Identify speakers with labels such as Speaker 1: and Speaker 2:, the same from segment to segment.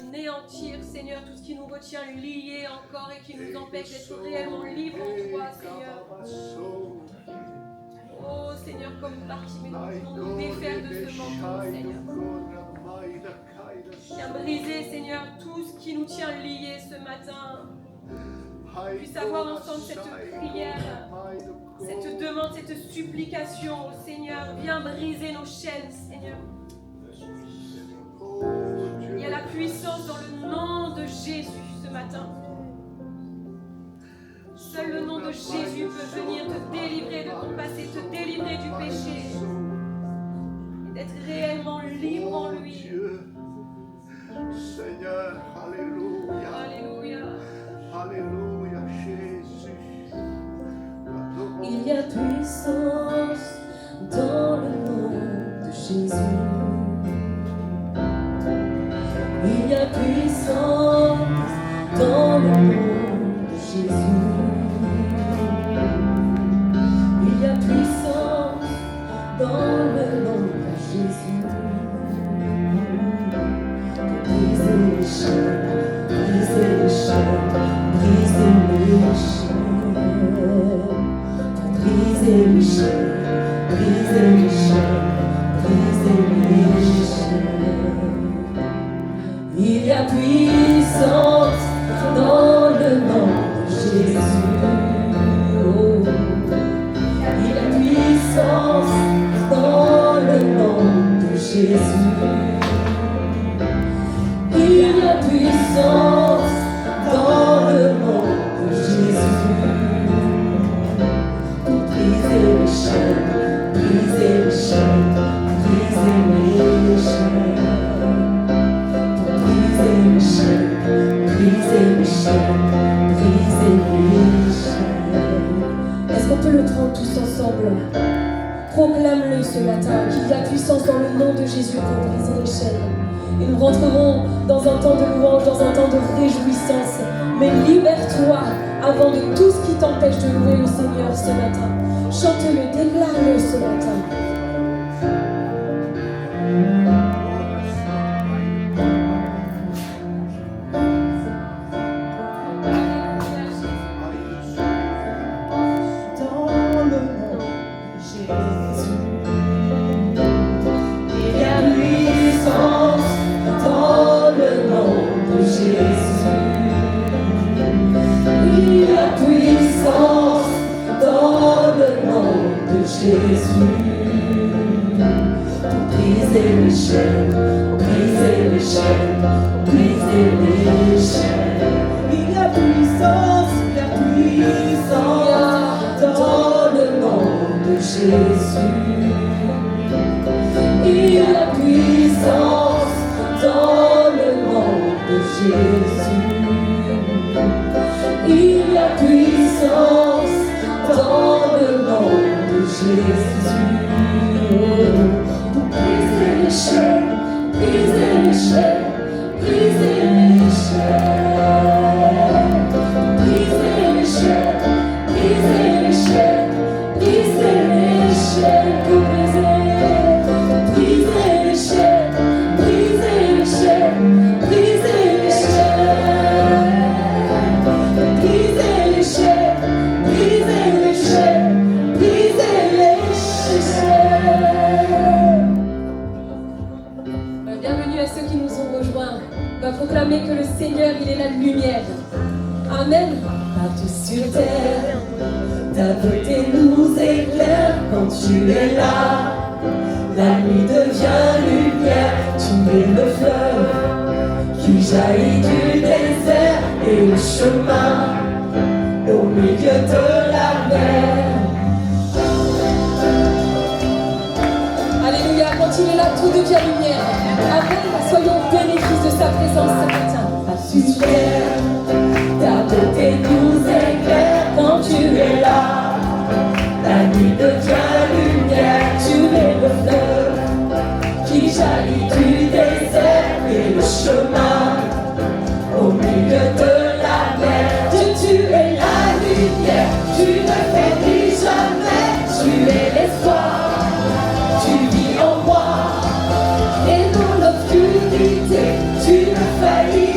Speaker 1: anéantir, Seigneur, tout ce qui nous retient liés encore et qui nous empêche d'être réellement libres en toi, Seigneur. Oh Seigneur, comme Bartimée, nous voulons nous défaire de ce manteau, Seigneur. Viens briser, Seigneur, tout ce qui nous tient liés ce matin. Puisse avoir ensemble cette prière, cette demande, cette supplication au Seigneur. Viens briser nos chaînes, Seigneur. Il y a la puissance dans le nom de Jésus ce matin. Seul le nom de Jésus peut venir te délivrer de ton passé, te délivrer du péché et d'être réellement libre en lui.
Speaker 2: Seigneur, alléluia.
Speaker 1: Alléluia.
Speaker 2: Alléluia, Jésus.
Speaker 3: Il y a puissance dans le nom de Jésus. Il y a puissance dans le nom de Jésus. Il y a puissance dans le nom de Jésus. Pour briser les chaînes, briser les chaînes, briser les chaînes. Pour briser les chaînes, briser les chaînes, briser les chaînes. Il y a puissance dans le nom de Jésus. Oh. Il y a puissance dans le nom de Jésus. Il y a puissance dans le nom de Jésus. Pour briser les chaînes, briser les chaînes, briser les chaînes. Briser les chaînes, briser les chaînes, briser les chaînes. Est-ce qu'on peut le prendre tous ensemble? Proclame-le ce matin, qu'il y a puissance dans le nom de Jésus pour briser les chaînes. Et nous rentrerons dans un temps de louange, dans un temps de réjouissance. Mais libère-toi avant de tout ce qui t'empêche de louer le Seigneur ce matin. Chante-le, déclare-le ce matin.
Speaker 4: Tu ne faillis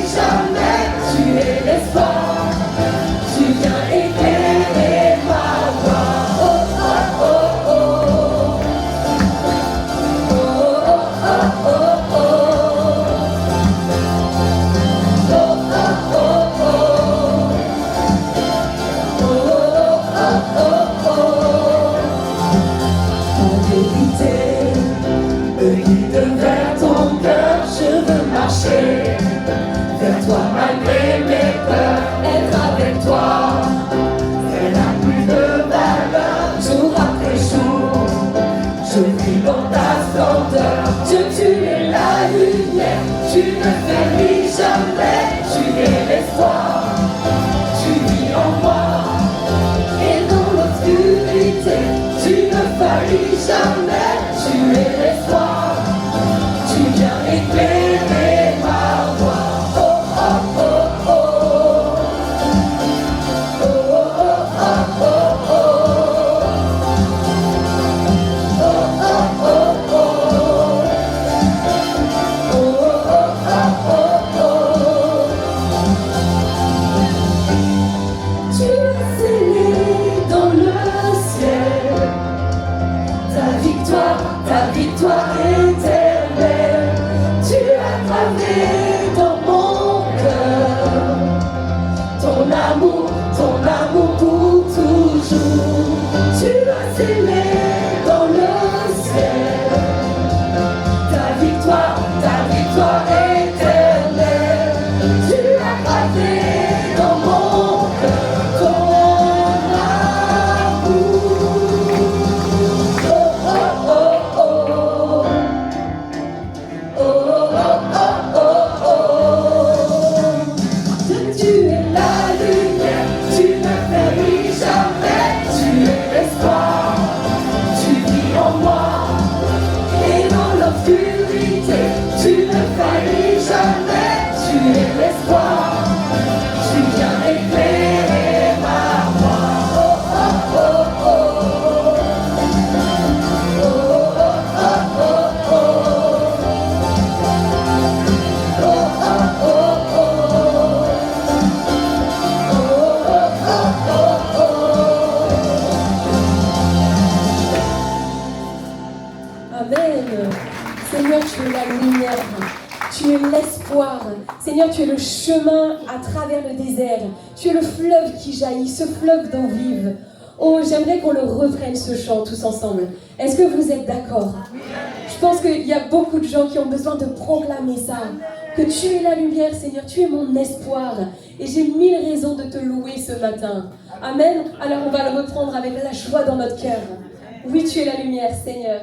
Speaker 3: dans ta splendeur. Dieu, tu es la lumière, tu ne faiblis jamais, tu es l'espoir, tu vis en moi. Et dans l'obscurité, tu ne faillis jamais, tu es l'espoir, tu viens éclairer ma voie. Oh, oh, oh, oh. Oh, oh, oh, oh, oh. Victoire éternelle, tu as gravé dans mon cœur ton amour pour toujours. Tu as scellé dans le ciel ta victoire éternelle. Tu as gravé dans mon cœur ton Seigneur, tu es le chemin à travers le désert. Tu es le fleuve qui jaillit, ce fleuve d'eau vive. Oh, j'aimerais qu'on le reprenne ce chant tous ensemble. Est-ce que vous êtes d'accord? Je pense qu'il y a beaucoup de gens qui ont besoin de proclamer ça. Que tu es la lumière, Seigneur, tu es mon espoir. Et j'ai 1000 raisons de te louer ce matin. Amen. Alors on va le reprendre avec la joie dans notre cœur. Oui, tu es la lumière, Seigneur.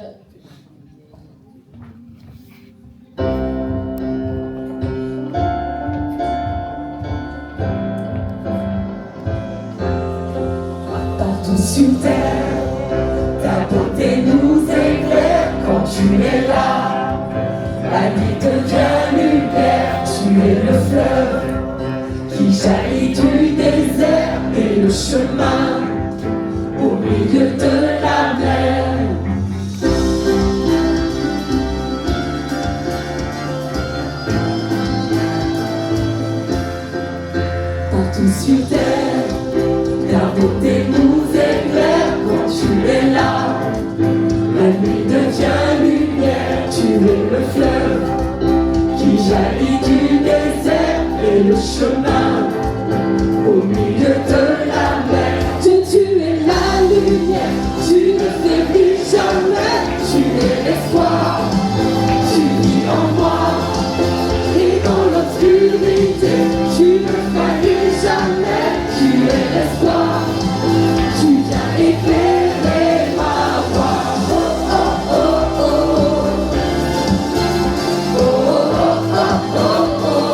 Speaker 3: Sur terre, ta beauté nous éclaire quand tu es là. La nuit devient lumière, tu es le fleuve qui jaillit du désert et le chemin au milieu de la mer. Partout sur terre, ta beauté nous éclaire quand tu es là. La nuit devient lumière, tu es le fleuve qui jaillit du désert et le chemin au milieu de la mer. Dieu, tu es la lumière, tu ne faiblis jamais, tu es l'espoir, tu vis en moi. Et dans l'obscurité, tu ne faillis jamais, tu es l'espoir. Tu viens éclairer ma voie. Oh, oh, oh, oh. Oh, oh, oh, oh, oh.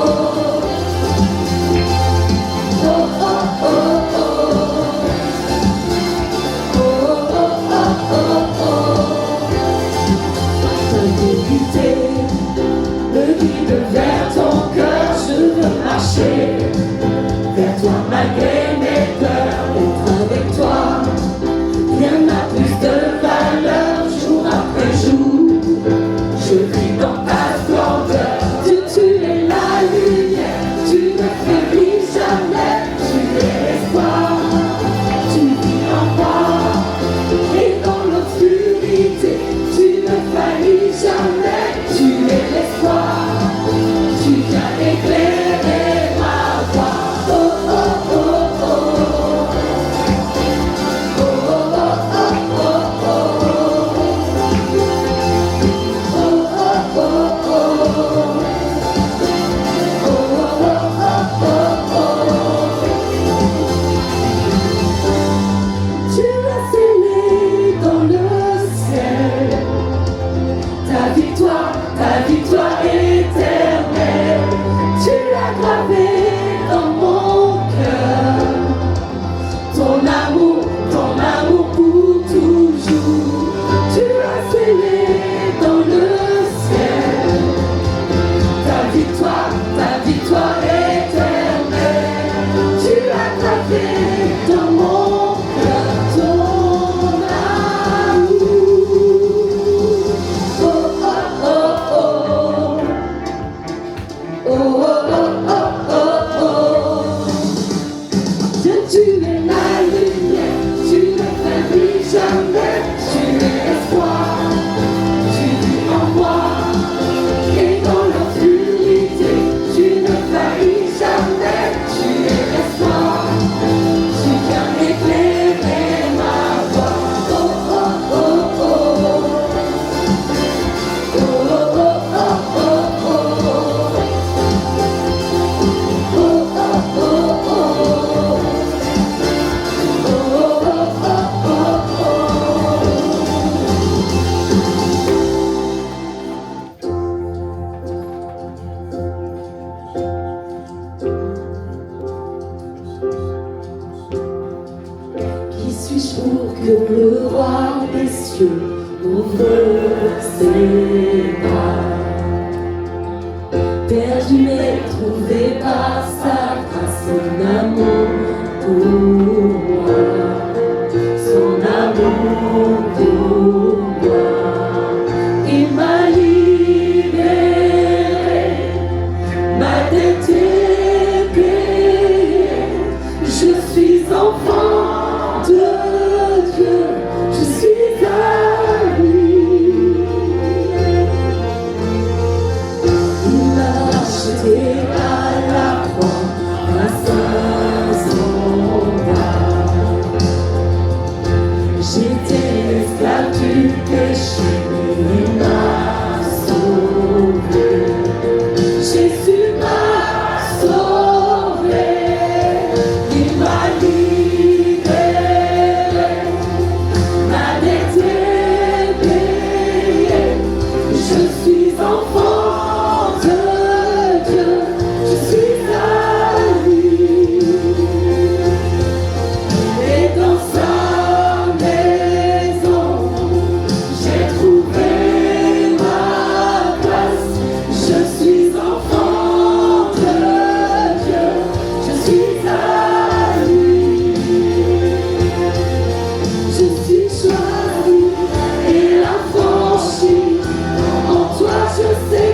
Speaker 3: Dieu ouvre ses bras. Perdu mais trouvé par sa grâce, son amour pour moi, son amour pour moi. Il m'a libéré, ma dette est payée, je suis enfant de Dieu, je suis à lui. Il m'a acheté à la croix grâce à son bras. J'étais esclave du péché, mais il m'a sauvé. Jésus m'a sauvé, il m'a libéré, ma dette est payée, je suis enfant de Dieu, je suis à lui. Et dans sa maison, j'ai trouvé ma place. Je suis enfant de Dieu, je suis à lui. Je suis choisi et affranchi. En toi je sais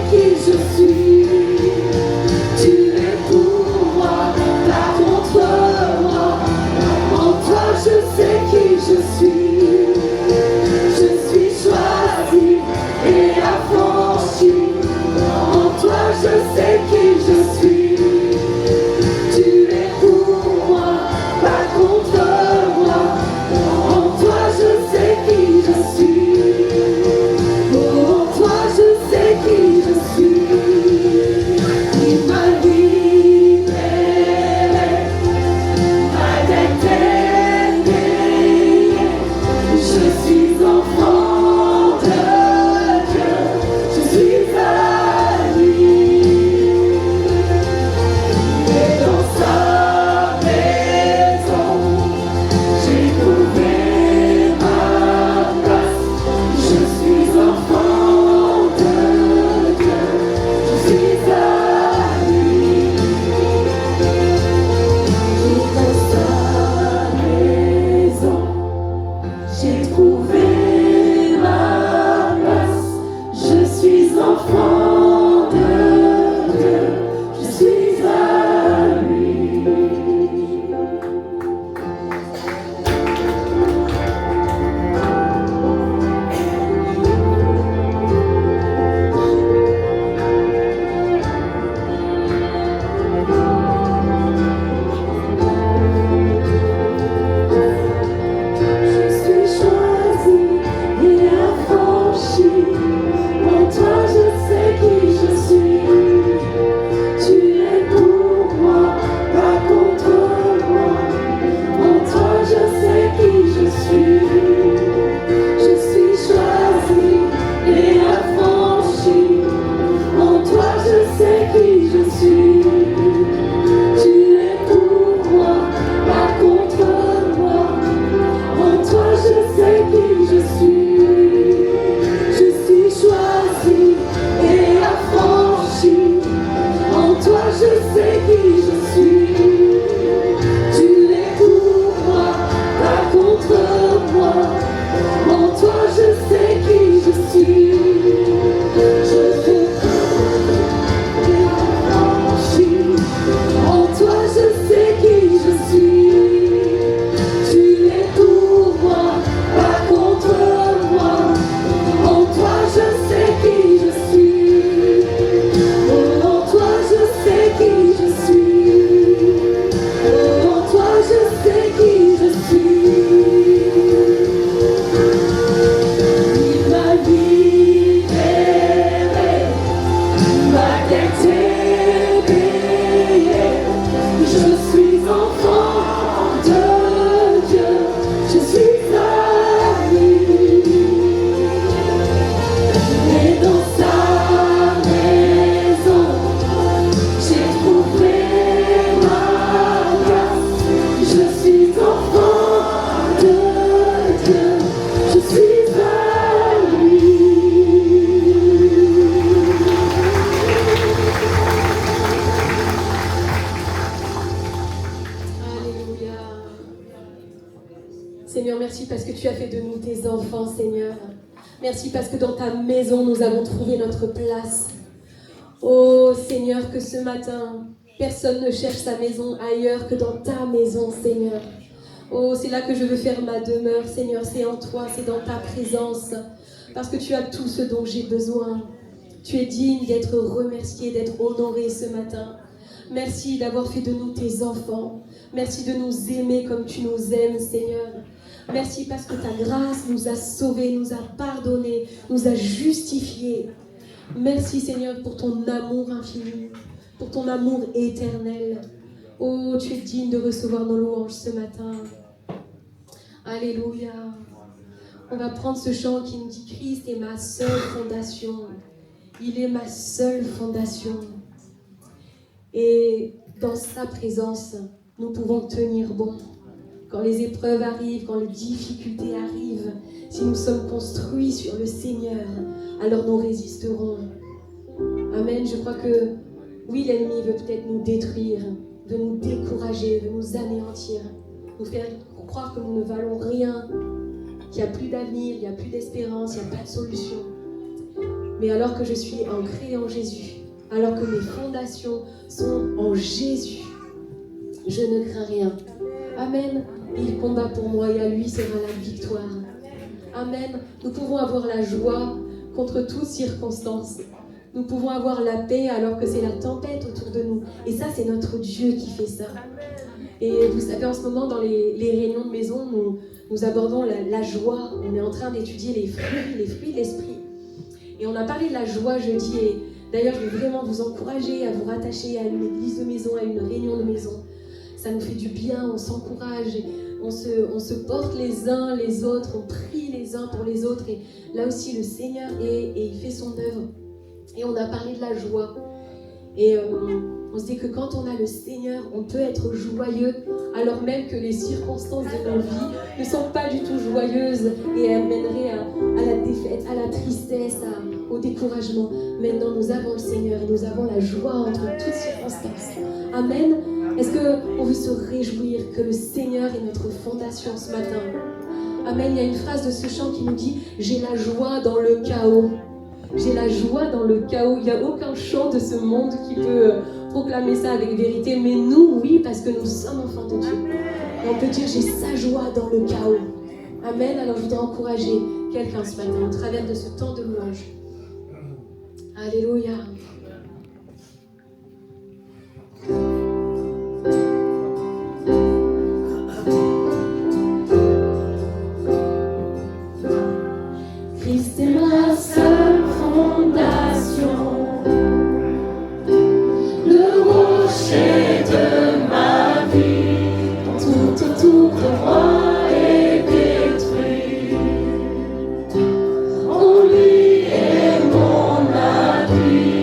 Speaker 3: Merci parce que dans ta maison, nous avons trouvé notre place. Oh Seigneur, que ce matin, personne ne cherche sa maison ailleurs que dans ta maison, Seigneur. Oh, c'est là que je veux faire ma demeure, Seigneur. C'est en toi, c'est dans ta présence. Parce que tu as tout ce dont j'ai besoin. Tu es digne d'être remercié, d'être honoré ce matin. Merci d'avoir fait de nous tes enfants. Merci de nous aimer comme tu nous aimes, Seigneur. Merci parce que ta grâce nous a sauvés, nous a pardonnés, nous a justifiés. Merci, Seigneur, pour ton amour infini, pour ton amour éternel. Oh, tu es digne de recevoir nos louanges ce matin. Alléluia. On va prendre ce chant qui nous dit « Christ est ma seule fondation. Il est ma seule fondation. » Et dans sa présence, nous pouvons tenir bon. Quand les épreuves arrivent, quand les difficultés arrivent, si nous sommes construits sur le Seigneur, alors nous résisterons. Amen. Je crois que, oui, l'ennemi veut peut-être nous détruire, de nous décourager, de nous anéantir, nous faire croire que nous ne valons rien, qu'il n'y a plus d'avenir, il n'y a plus d'espérance, il n'y a pas de solution. Mais alors que je suis ancrée en Jésus, alors que mes fondations sont en Jésus, je ne crains rien. Amen. Il combat pour moi et à lui sera la victoire. Amen. Nous pouvons avoir la joie contre toute circonstance. Nous pouvons avoir la paix alors que c'est la tempête autour de nous. Et ça, c'est notre Dieu qui fait ça. Et vous savez, en ce moment, dans les réunions de maison, nous abordons la joie. On est en train d'étudier les fruits de l'esprit. Et on a parlé de la joie jeudi. Et d'ailleurs, je vais vraiment vous encourager à vous rattacher à une église de maison, à une réunion de maison. Ça nous fait du bien, on s'encourage, on se porte les uns les autres, on prie les uns pour les autres. Et là aussi, le Seigneur et il fait son œuvre. Et on a parlé de la joie. Et on se dit que quand on a le Seigneur, on peut être joyeux, alors même que les circonstances de nos vies ne sont pas du tout joyeuses et amèneraient à la défaite, à la tristesse, au découragement. Maintenant, nous avons le Seigneur et nous avons la joie entre toutes circonstances. Amen. Est-ce qu'on veut se réjouir que le Seigneur est notre fondation ce matin? Amen. Il y a une phrase de ce chant qui nous dit « J'ai la joie dans le chaos ». J'ai la joie dans le chaos. Il n'y a aucun chant de ce monde qui peut proclamer ça avec vérité. Mais nous, oui, parce que nous sommes enfants de Dieu. Et on peut dire, j'ai sa joie dans le chaos. Amen. Alors je voudrais encourager quelqu'un ce matin au travers de ce temps de louange. Alléluia. Christ est ma seule fondation, le rocher de ma vie, tout autour de moi est détruit. En lui est mon appui,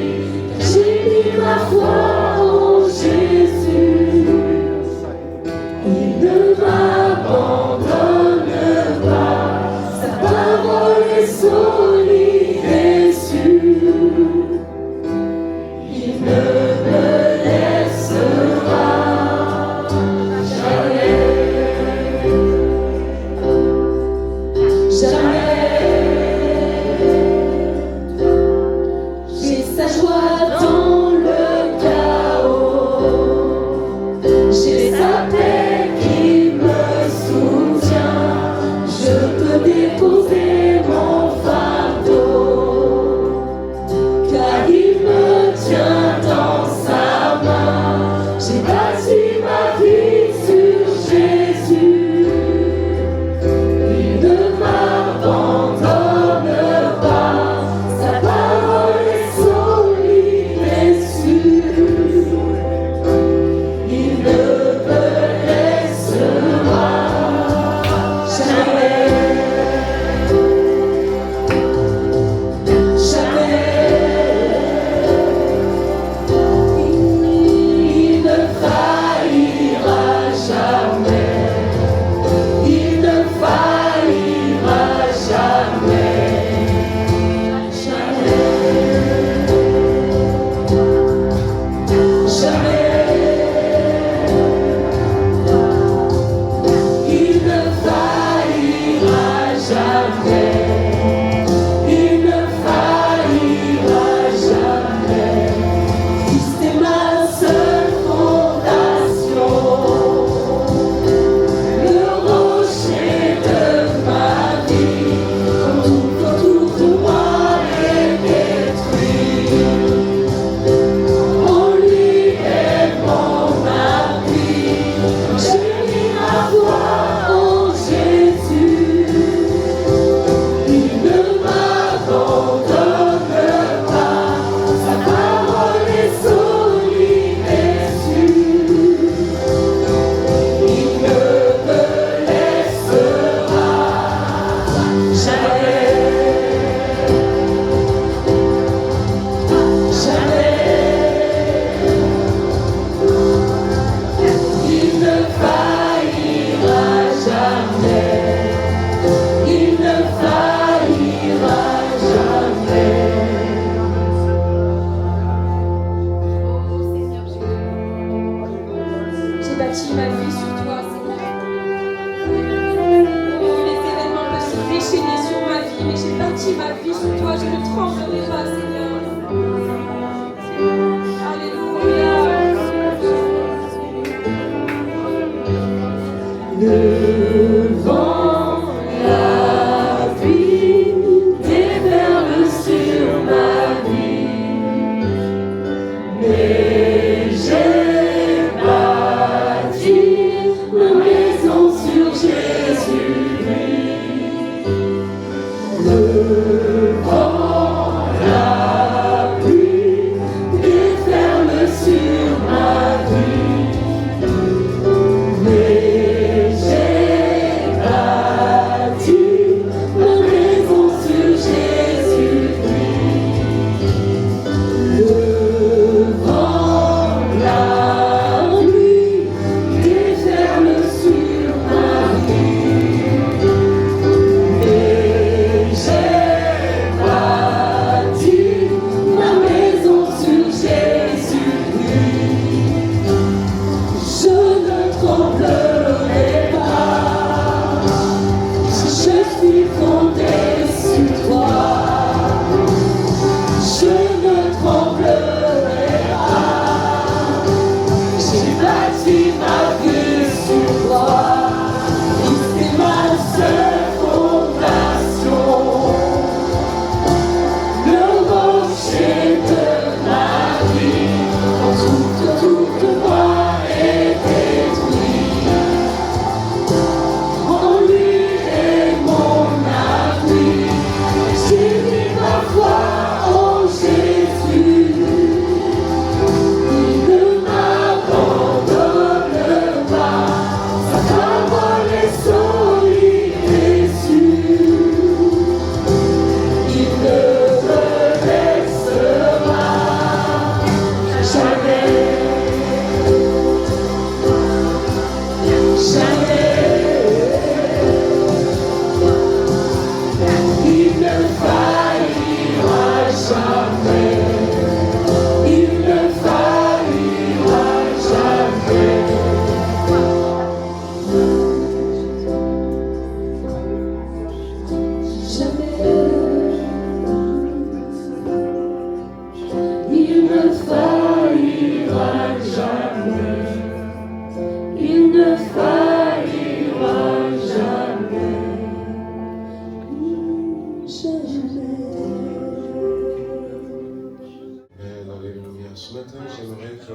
Speaker 4: que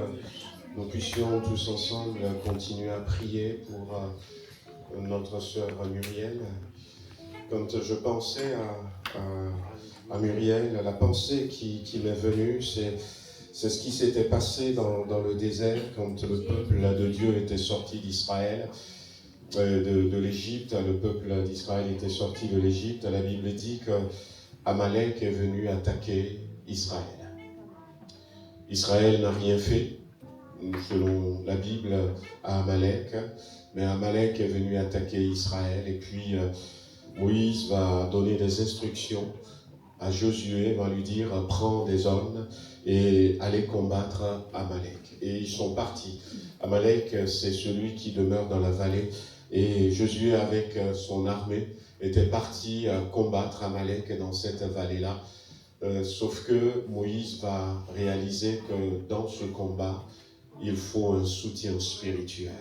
Speaker 4: nous puissions tous ensemble continuer à prier pour notre sœur Muriel. Quand je pensais à Muriel, la pensée qui m'est venue, c'est ce qui s'était passé dans le désert quand le peuple de Dieu était sorti d'Israël, de l'Égypte. Le peuple d'Israël était sorti de l'Égypte. La Bible dit qu'Amalek est venu attaquer Israël. Israël n'a rien fait, selon la Bible, à Amalek, mais Amalek est venu attaquer Israël. Et puis Moïse va donner des instructions à Josué, va lui dire « Prends des hommes et allez combattre Amalek ». Et ils sont partis. Amalek, c'est celui qui demeure dans la vallée. Et Josué, avec son armée, était parti combattre Amalek dans cette vallée-là. Sauf que Moïse va réaliser que dans ce combat, il faut un soutien spirituel.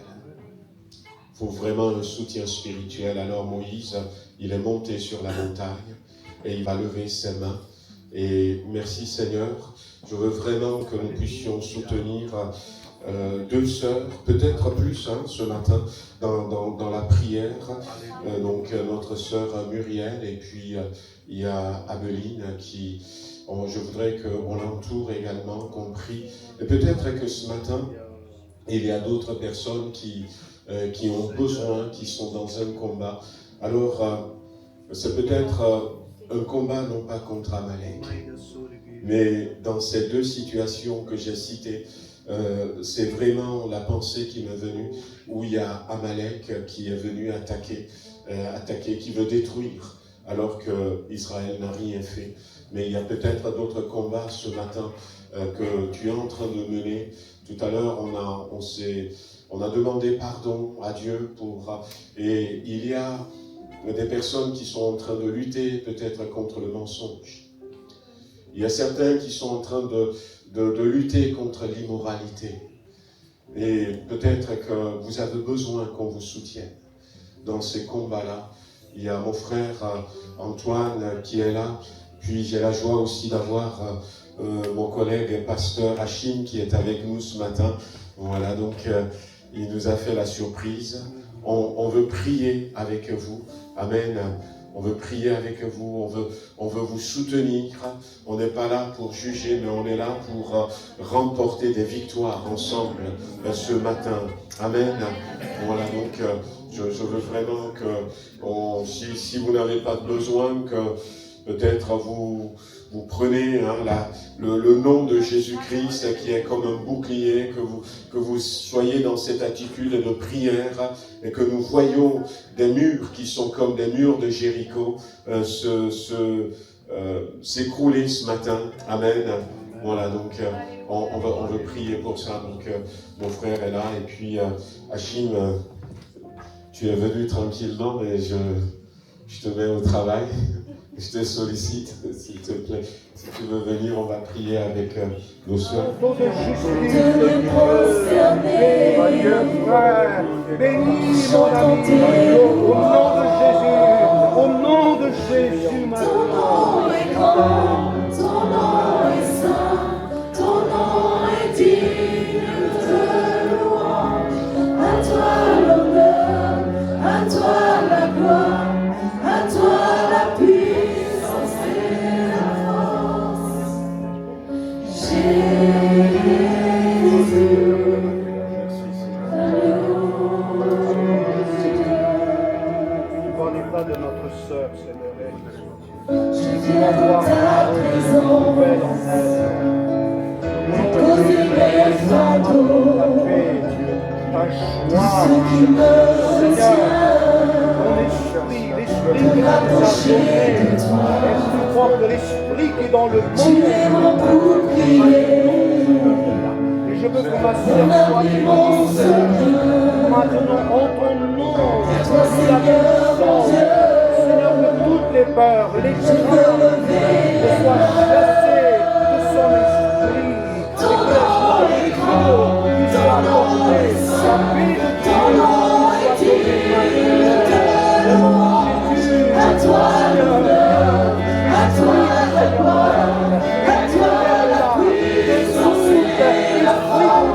Speaker 4: Il faut vraiment un soutien spirituel. Alors Moïse, il est monté sur la montagne et il va lever ses mains. Et merci Seigneur, je veux vraiment que nous puissions soutenir deux sœurs, peut-être plus ce matin, dans la prière. Donc notre sœur Muriel et puis il y a Abeline qui, je voudrais qu'on l'entoure également, qu'on prie. Et peut-être que ce matin, il y a d'autres personnes qui ont besoin, qui sont dans un combat. Alors, c'est peut-être un combat non pas contre Amalek, mais dans ces deux situations que j'ai citées, c'est vraiment la pensée qui m'est venue, où il y a Amalek qui est venu attaquer, qui veut détruire, alors qu'Israël n'a rien fait. Mais il y a peut-être d'autres combats ce matin que tu es en train de mener. Tout à l'heure, on a demandé pardon à Dieu et il y a des personnes qui sont en train de lutter peut-être contre le mensonge. Il y a certains qui sont en train de lutter contre l'immoralité. Et peut-être que vous avez besoin qu'on vous soutienne dans ces combats-là. Il y a mon frère Antoine qui est là. Puis j'ai la joie aussi d'avoir mon collègue pasteur Hachim qui est avec nous ce matin. Voilà, donc il nous a fait la surprise. On veut prier avec vous. Amen. On veut prier avec vous, on veut vous soutenir. On n'est pas là pour juger, mais on est là pour remporter des victoires ensemble ce matin. Amen. Voilà, donc je veux vraiment que, si vous n'avez pas besoin, que peut-être vous prenez le nom de Jésus-Christ qui est comme un bouclier, que vous soyez dans cette attitude de prière et que nous voyons des murs qui sont comme des murs de Jéricho s'écrouler ce matin. Amen. Voilà, donc on veut prier pour ça. Donc mon frère est là et puis Hachim, tu es venu tranquillement mais je te mets au travail. Je te sollicite, s'il te plaît. Si tu veux venir, on va prier avec nos soeurs.
Speaker 2: Au nom de Jésus, frère, bénis mon ami, au nom de Jésus,
Speaker 3: Ton nom est grand, ton nom est saint, ton nom est digne de louange. À toi l'honneur, à toi la gloire, à toi la puissance.
Speaker 2: De notre sœur, Seigneur.
Speaker 3: Je viens dans ta présence, déposer mes fardeaux, tout ce qui me retient, me rapprocher de toi.
Speaker 2: L'esprit qui est dans le monde.
Speaker 3: Tu es mon bouclier,
Speaker 2: Et je veux que ma
Speaker 3: mon
Speaker 2: sœur soit
Speaker 3: abri, mon sauveur.
Speaker 2: maintenant en ton nom.
Speaker 3: Toi, Seigneur, mon Dieu.
Speaker 2: Seigneur, que toutes les peurs, les craintes soient chassées de son esprit.
Speaker 3: Ton nom est grand, ton nom est saint, ton nom est digne de louange. À toi l'honneur, à toi la gloire, à toi la puissance et la force.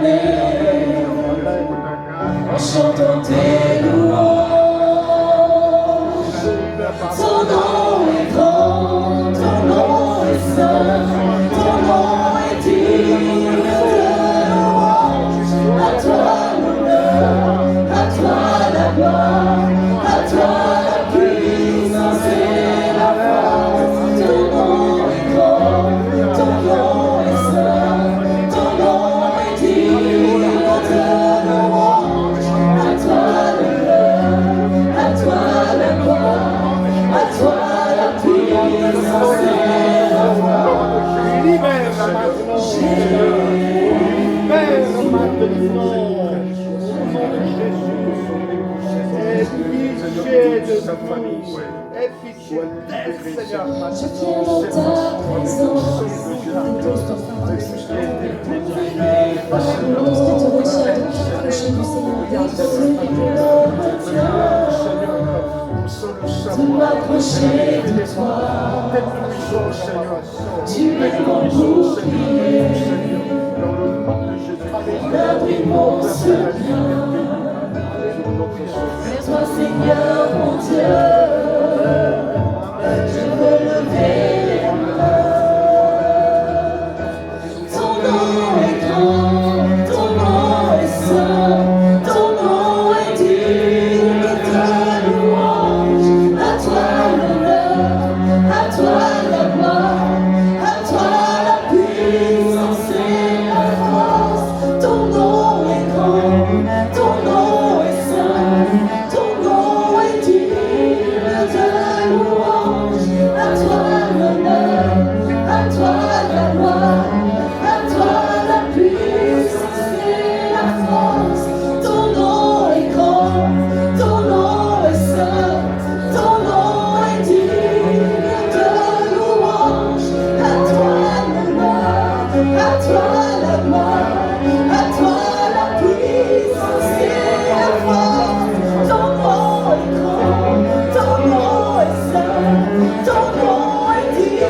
Speaker 3: éternel, en chantant tes louanges. Ton nom est grand, ton nom est saint, ton nom est digne de louange. À toi l'honneur, à toi la gloire, à toi la puissance et la force. Ton nom est grand, ton nom est saint, ton nom est digne de louange. À toi l'honneur, à toi la gloire, à toi la puissance et la force.
Speaker 2: Libère maintenant. Libère maintenant. Au nom de Jésus. Aie pitié de sa famille. Aie pitié d'elle, Seigneur.
Speaker 3: Je viens dans ta présence, l'annonce qui te retient de t'approcher du Seigneur, de m'approcher de toi. Tu es mon bouclier, l'abri mon secours. Vers toi, Seigneur, mon Dieu, je veux lever les mains. Ton nom est grand, ton nom est saint, ton nom est digne de louange. À toi l'honneur, à toi la gloire, à toi la puissance et la force. Ton nom est grand, ton nom est saint, ton nom est digne de louange. À toi l'honneur, à toi la gloire, à toi la puissance et la force. Ton nom est grand, ton nom est saint, ton nom est digne de louange. À toi l'honneur, à toi la gloire, à toi la puissance et la force. Ton nom est grand, ton nom est saint, ton nom est digne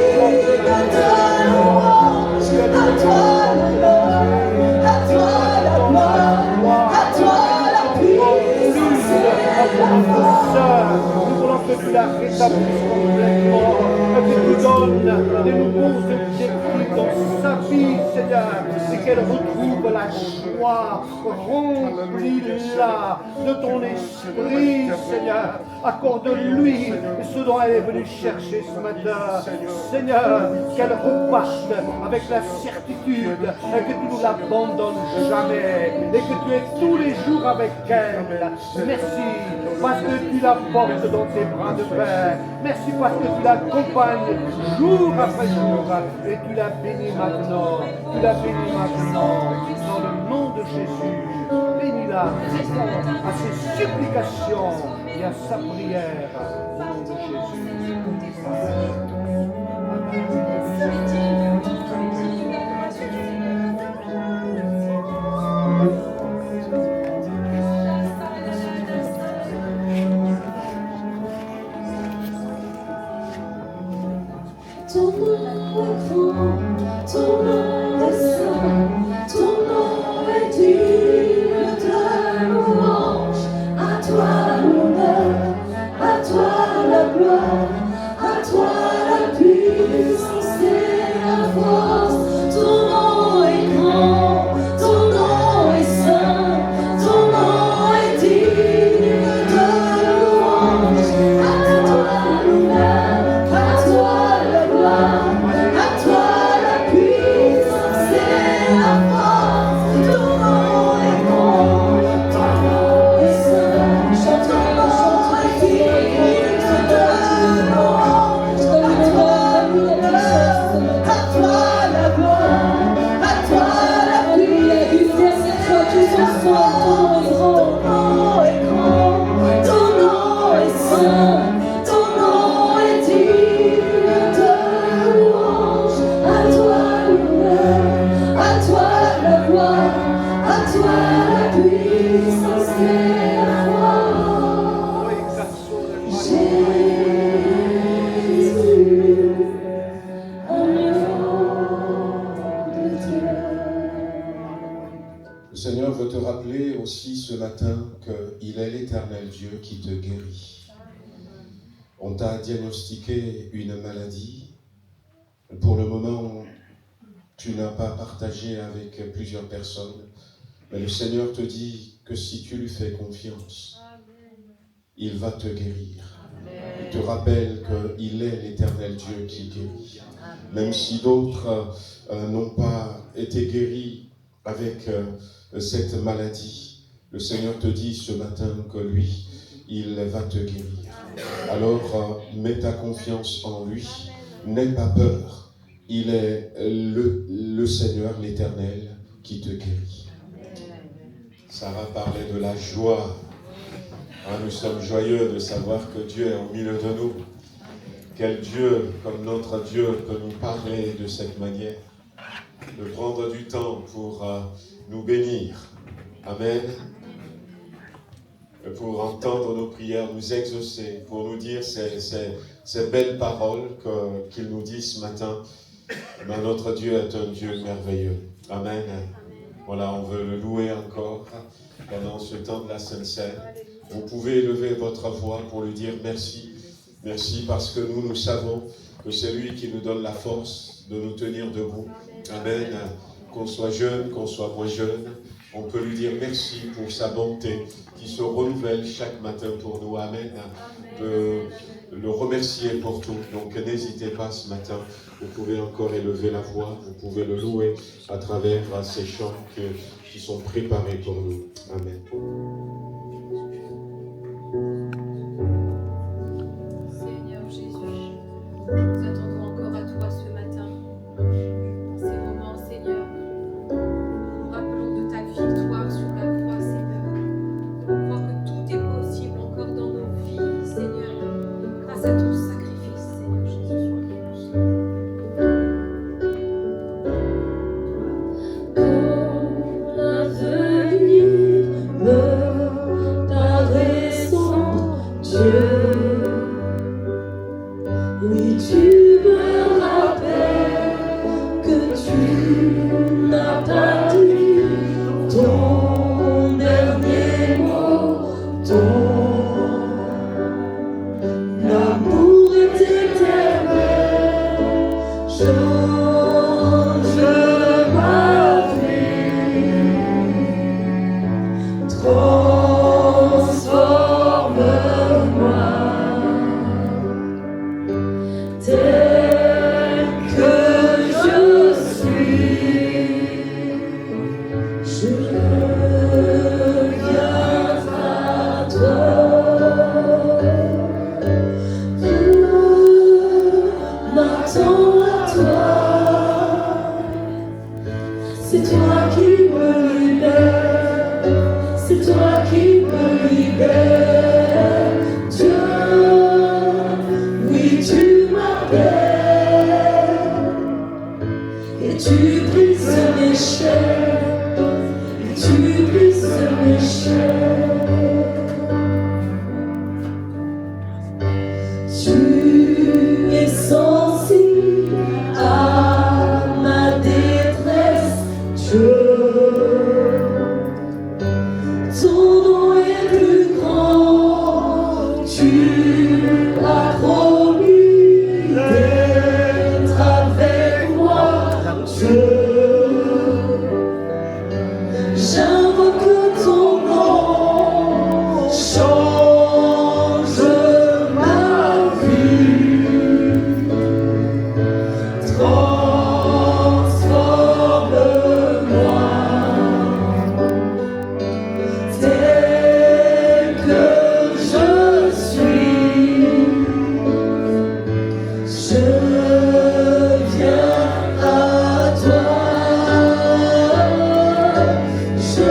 Speaker 3: de louange. À toi l'honneur, à toi la gloire, à toi la puissance et la force.
Speaker 2: Nous voulons que tu la rétablisses complètement, que tu donnes des nouveaux objectifs dans sa vie, Seigneur, et qu'elle retrouve la joie. Remplis-la de ton esprit, Seigneur. Accorde-lui ce dont elle est venue chercher ce matin. Seigneur, qu'elle reparte avec la certitude que tu ne l'abandonnes jamais et que tu es tous les jours avec elle. Merci parce que tu la portes dans tes bras de paix. Merci parce que tu l'accompagnes jour après jour et tu la bénis maintenant. Tu la bénis maintenant dans le nom de Jésus. Bénis-la, réponds à ses supplications et à sa prière au nom de Jésus.
Speaker 3: Ton nom est grand, ton nom est saint, ton nom est digne de louange. À toi l'honneur, à toi la gloire, à toi la puissance
Speaker 4: Le Seigneur veut te rappeler aussi ce matin qu'il est l'Éternel Dieu qui te guérit. On t'a diagnostiqué une maladie. Pour le moment, tu n'as pas partagé avec plusieurs personnes. Mais le Seigneur te dit que si tu lui fais confiance, il va te guérir. Il te rappelle qu'il est l'Éternel Dieu qui guérit. Même si d'autres n'ont pas été guéris avec cette maladie, le Seigneur te dit ce matin que lui, il va te guérir. Alors, mets ta confiance en lui, n'aie pas peur. Il est le Seigneur, l'Éternel, qui te guérit. Sarah parlait de la joie. Nous sommes joyeux de savoir que Dieu est au milieu de nous. Quel Dieu, comme notre Dieu, peut nous parler de cette manière, de prendre du temps pour nous bénir. Amen. Pour entendre nos prières, nous exaucer, pour nous dire ces belles paroles qu'il nous dit ce matin. Mais notre Dieu est un Dieu merveilleux. Amen. Voilà, on veut le louer encore pendant ce temps de la Sainte Seine. Vous pouvez élever votre voix pour lui dire merci. Merci parce que nous savons que c'est lui qui nous donne la force de nous tenir debout. Amen. Qu'on soit jeune, qu'on soit moins jeune, on peut lui dire merci pour sa bonté qui se renouvelle chaque matin pour nous. Amen. De le remercier pour tout. Donc n'hésitez pas ce matin. Vous pouvez encore élever la voix. Vous pouvez le louer à travers ces chants qui sont préparés pour nous. Amen.
Speaker 1: Seigneur Jésus, nous attendons encore à toi ce matin. Dans ces moments, Seigneur, nous rappelons de ta victoire sur la croix, Seigneur. On croit que tout est possible encore dans nos vies, Seigneur, grâce à ton sacrifice, Seigneur Jésus.
Speaker 3: Quand l'avenir me t'adressant, Dieu, oui, tu me rappelles que tu n'as pas dit ton dernier mot, ton amour est éternel, change ma vie, transforme-moi. Tel que je suis, je viens à toi. Je m'attends à toi. C'est toi qui me libères, c'est toi qui me libères. Dieu, oui, tu m'appelles et tu brises mes chaînes, et tu brises mes chaînes. Tu es sensible à ma détresse, Dieu. Ton nom est plus grand, tu as promis d'être avec moi, Dieu. J'invoque ton nom, change ma vie, transforme-moi. Tel que je suis, je viens à toi. Je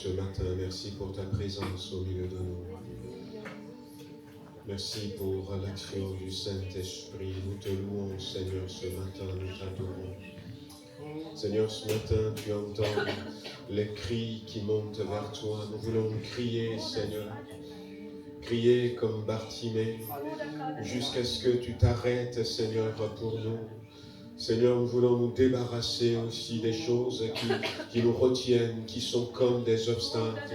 Speaker 4: ce matin. Merci pour ta présence au milieu de nous. Merci pour l'action du Saint-Esprit. Nous te louons, Seigneur, ce matin. Nous t'adorons. Seigneur, ce matin, tu entends les cris qui montent vers toi. Nous voulons crier, Seigneur. Crier comme Bartimée, jusqu'à ce que tu t'arrêtes, Seigneur, pour nous. Seigneur, nous voulons nous débarrasser aussi des choses qui nous retiennent, qui sont comme des obstacles.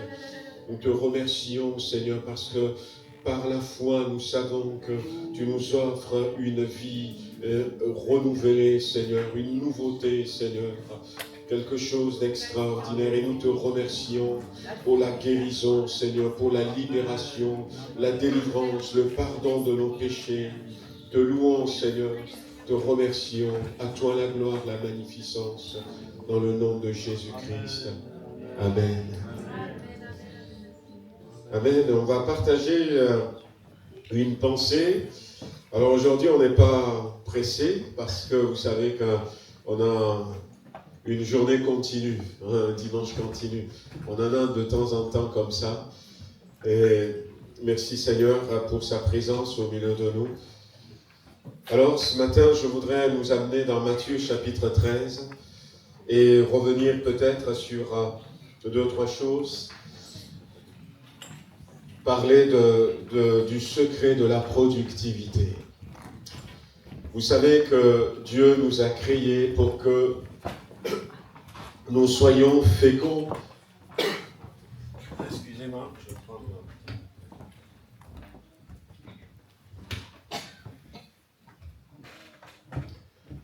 Speaker 4: Nous te remercions, Seigneur, parce que par la foi, nous savons que tu nous offres une vie renouvelée, Seigneur, une nouveauté, Seigneur, quelque chose d'extraordinaire. Et nous te remercions pour la guérison, Seigneur, pour la libération, la délivrance, le pardon de nos péchés. Te louons, Seigneur, te remercions. À toi la gloire, la magnificence, dans le nom de Jésus-Christ. Amen. Amen. On va partager une pensée. Alors aujourd'hui, on n'est pas pressé parce que vous savez qu'on a une journée continue, un dimanche continu. On en a de temps en temps comme ça. Et merci Seigneur pour sa présence au milieu de nous. Alors ce matin, je voudrais nous amener dans Matthieu chapitre 13 et revenir peut-être sur 2 ou 3 choses. Parler du secret de la productivité. Vous savez que Dieu nous a créés pour que nous soyons féconds. Excusez-moi, je vais prendre...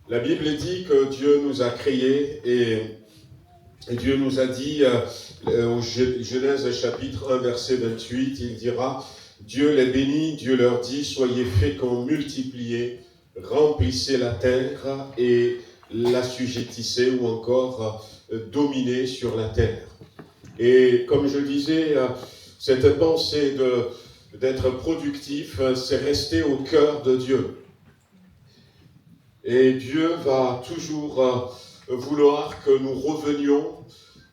Speaker 4: La Bible dit que Dieu nous a créés et Dieu nous a dit, au Genèse chapitre 1, verset 28, il dira, Dieu les bénit, Dieu leur dit, soyez féconds, multipliez, remplissez la terre et l'assujettissez ou encore dominez sur la terre. Et comme je disais, cette pensée d'être productif, c'est rester au cœur de Dieu. Et Dieu va toujours vouloir que nous revenions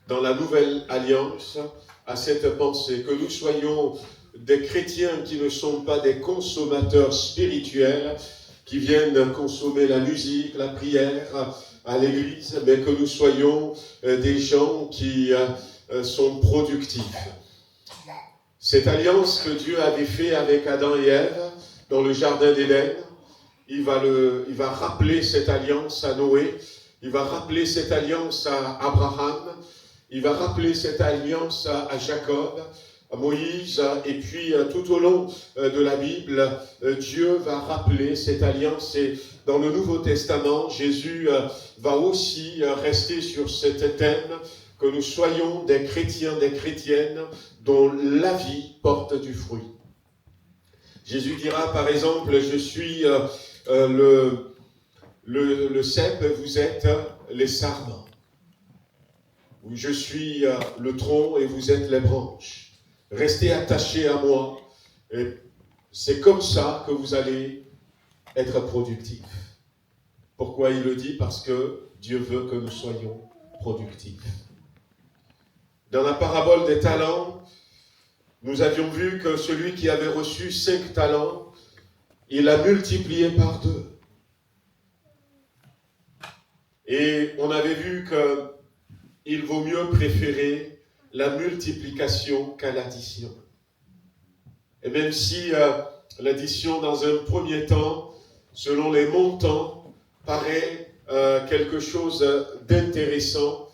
Speaker 4: dans la nouvelle alliance à cette pensée, que nous soyons des chrétiens qui ne sont pas des consommateurs spirituels, qui viennent consommer la musique, la prière à l'église, mais que nous soyons des gens qui sont productifs. Cette alliance que Dieu avait faite avec Adam et Ève dans le jardin d'Éden, il va rappeler cette alliance à Noé, il va rappeler cette alliance à Abraham, il va rappeler cette alliance à Jacob, à Moïse, et puis tout au long de la Bible, Dieu va rappeler cette alliance. Et dans le Nouveau Testament, Jésus va aussi rester sur cet thème, que nous soyons des chrétiens, des chrétiennes dont la vie porte du fruit. Jésus dira par exemple, je suis le cep, vous êtes les sarments. Ou je suis le tronc et vous êtes les branches. Restez attachés à moi. Et c'est comme ça que vous allez être productifs. Pourquoi il le dit? Parce que Dieu veut que nous soyons productifs. Dans la parabole des talents, nous avions vu que celui qui avait reçu 5 talents, il a multiplié par 2. Et on avait vu qu'il vaut mieux préférer la multiplication qu'à l'addition. Et même si l'addition, dans un premier temps, selon les montants, paraît quelque chose d'intéressant,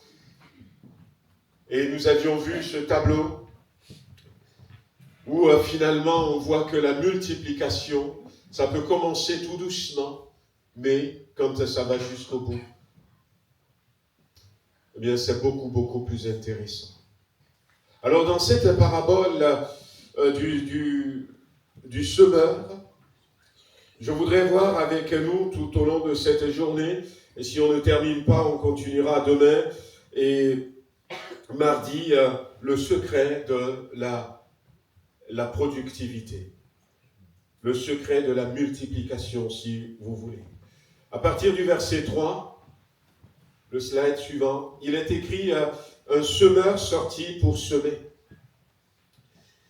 Speaker 4: et nous avions vu ce tableau où finalement on voit que la multiplication, ça peut commencer tout doucement, mais quand ça va jusqu'au bout, eh bien c'est beaucoup, beaucoup plus intéressant. Alors dans cette parabole du semeur, je voudrais voir avec nous tout au long de cette journée, et si on ne termine pas, on continuera demain et mardi, le secret de la productivité, le secret de la multiplication, si vous voulez. À partir du verset 3, le slide suivant, il est écrit un semeur sortit pour semer.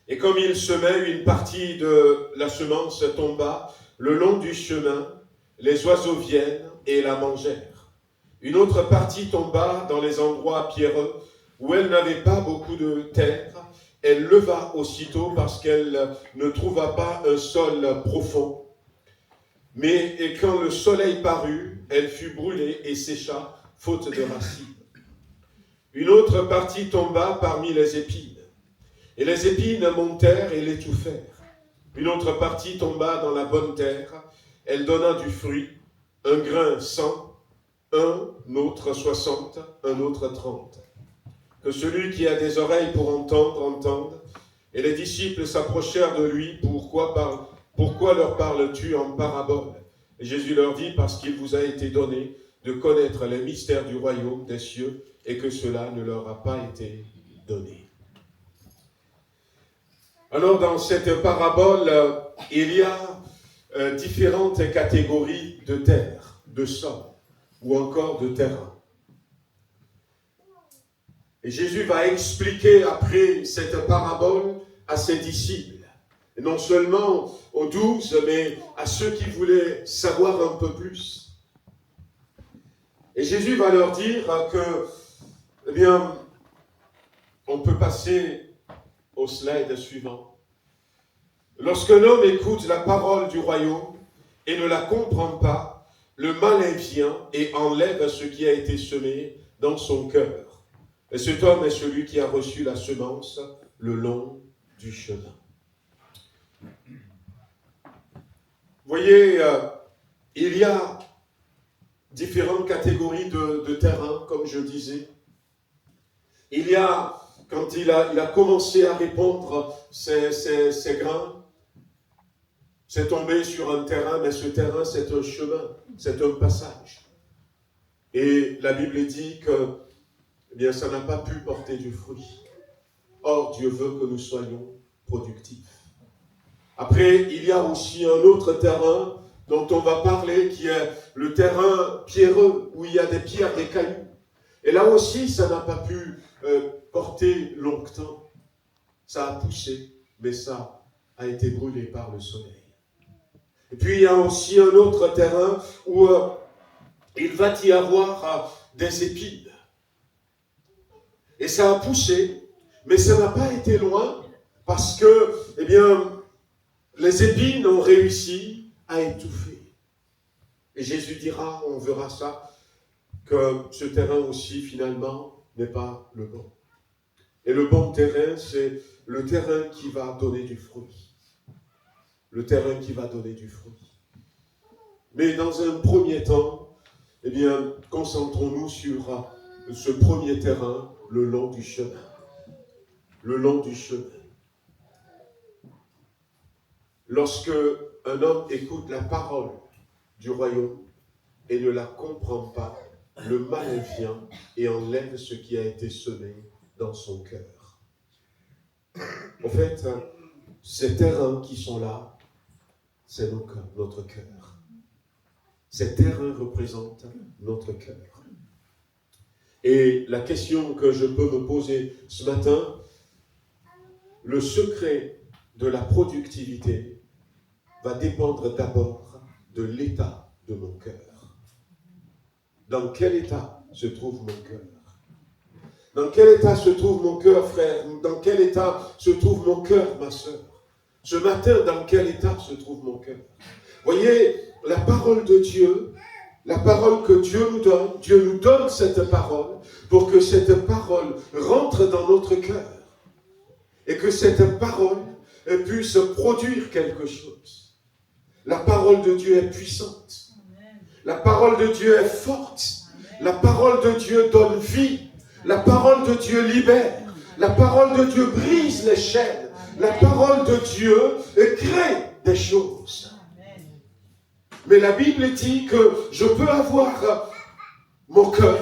Speaker 4: Et comme il semait, une partie de la semence tomba le long du chemin, les oiseaux viennent et la mangèrent. Une autre partie tomba dans les endroits pierreux, où elle n'avait pas beaucoup de terre. Elle leva aussitôt parce qu'elle ne trouva pas un sol profond. Mais quand le soleil parut, elle fut brûlée et sécha, faute de racines. Une autre partie tomba parmi les épines. Et les épines montèrent et l'étouffèrent. Une autre partie tomba dans la bonne terre. Elle donna du fruit, un grain 100, un autre 60, un autre 30. Que celui qui a des oreilles pour entendre, entende. Et les disciples s'approchèrent de lui. Pourquoi leur parles-tu en parabole? Et Jésus leur dit, parce qu'il vous a été donné de connaître les mystères du royaume des cieux et que cela ne leur a pas été donné. Alors, dans cette parabole, il y a différentes catégories de terre, de sol ou encore de terrain. Et Jésus va expliquer après cette parabole à ses disciples, et non seulement aux 12, mais à ceux qui voulaient savoir un peu plus. Et Jésus va leur dire que, eh bien, on peut passer au slide suivant. Lorsqu'un homme écoute la parole du royaume et ne la comprend pas, le malin vient et enlève ce qui a été semé dans son cœur. Et cet homme est celui qui a reçu la semence le long du chemin. Vous voyez, il y a différentes catégories de terrain, comme je disais. Il y a, quand il a commencé à répandre ses grains, c'est tombé sur un terrain, mais ce terrain, c'est un chemin, c'est un passage. Et la Bible dit que, eh bien, ça n'a pas pu porter du fruit. Or, Dieu veut que nous soyons productifs. Après, il y a aussi un autre terrain dont on va parler, qui est le terrain pierreux, où il y a des pierres, des cailloux. Et là aussi, ça n'a pas pu porter longtemps. Ça a poussé, mais ça a été brûlé par le soleil. Et puis, il y a aussi un autre terrain où il va y avoir des épines. Et ça a poussé, mais ça n'a pas été loin, parce que, eh bien, les épines ont réussi à étouffer. Et Jésus dira, on verra ça, que ce terrain aussi, finalement, n'est pas le bon. Et le bon terrain, c'est le terrain qui va donner du fruit. Le terrain qui va donner du fruit. Mais dans un premier temps, eh bien, concentrons-nous sur ce premier terrain, le long du chemin. Le long du chemin. Lorsque un homme écoute la parole du royaume et ne la comprend pas, le mal vient et enlève ce qui a été semé dans son cœur. En fait, ces terrains qui sont là, c'est notre cœur. Ces terrains représentent notre cœur. Et la question que je peux me poser ce matin, le secret de la productivité va dépendre d'abord de l'état de mon cœur. Dans quel état se trouve mon cœur? Dans quel état se trouve mon cœur, frère? Dans quel état se trouve mon cœur, ma sœur? Ce matin, dans quel état se trouve mon cœur? Voyez, la parole de Dieu, la parole que Dieu nous donne cette parole pour que cette parole rentre dans notre cœur et que cette parole puisse produire quelque chose. La parole de Dieu est puissante. La parole de Dieu est forte. La parole de Dieu donne vie. La parole de Dieu libère. La parole de Dieu brise les chaînes. La parole de Dieu crée des choses. Mais la Bible dit que je peux avoir mon cœur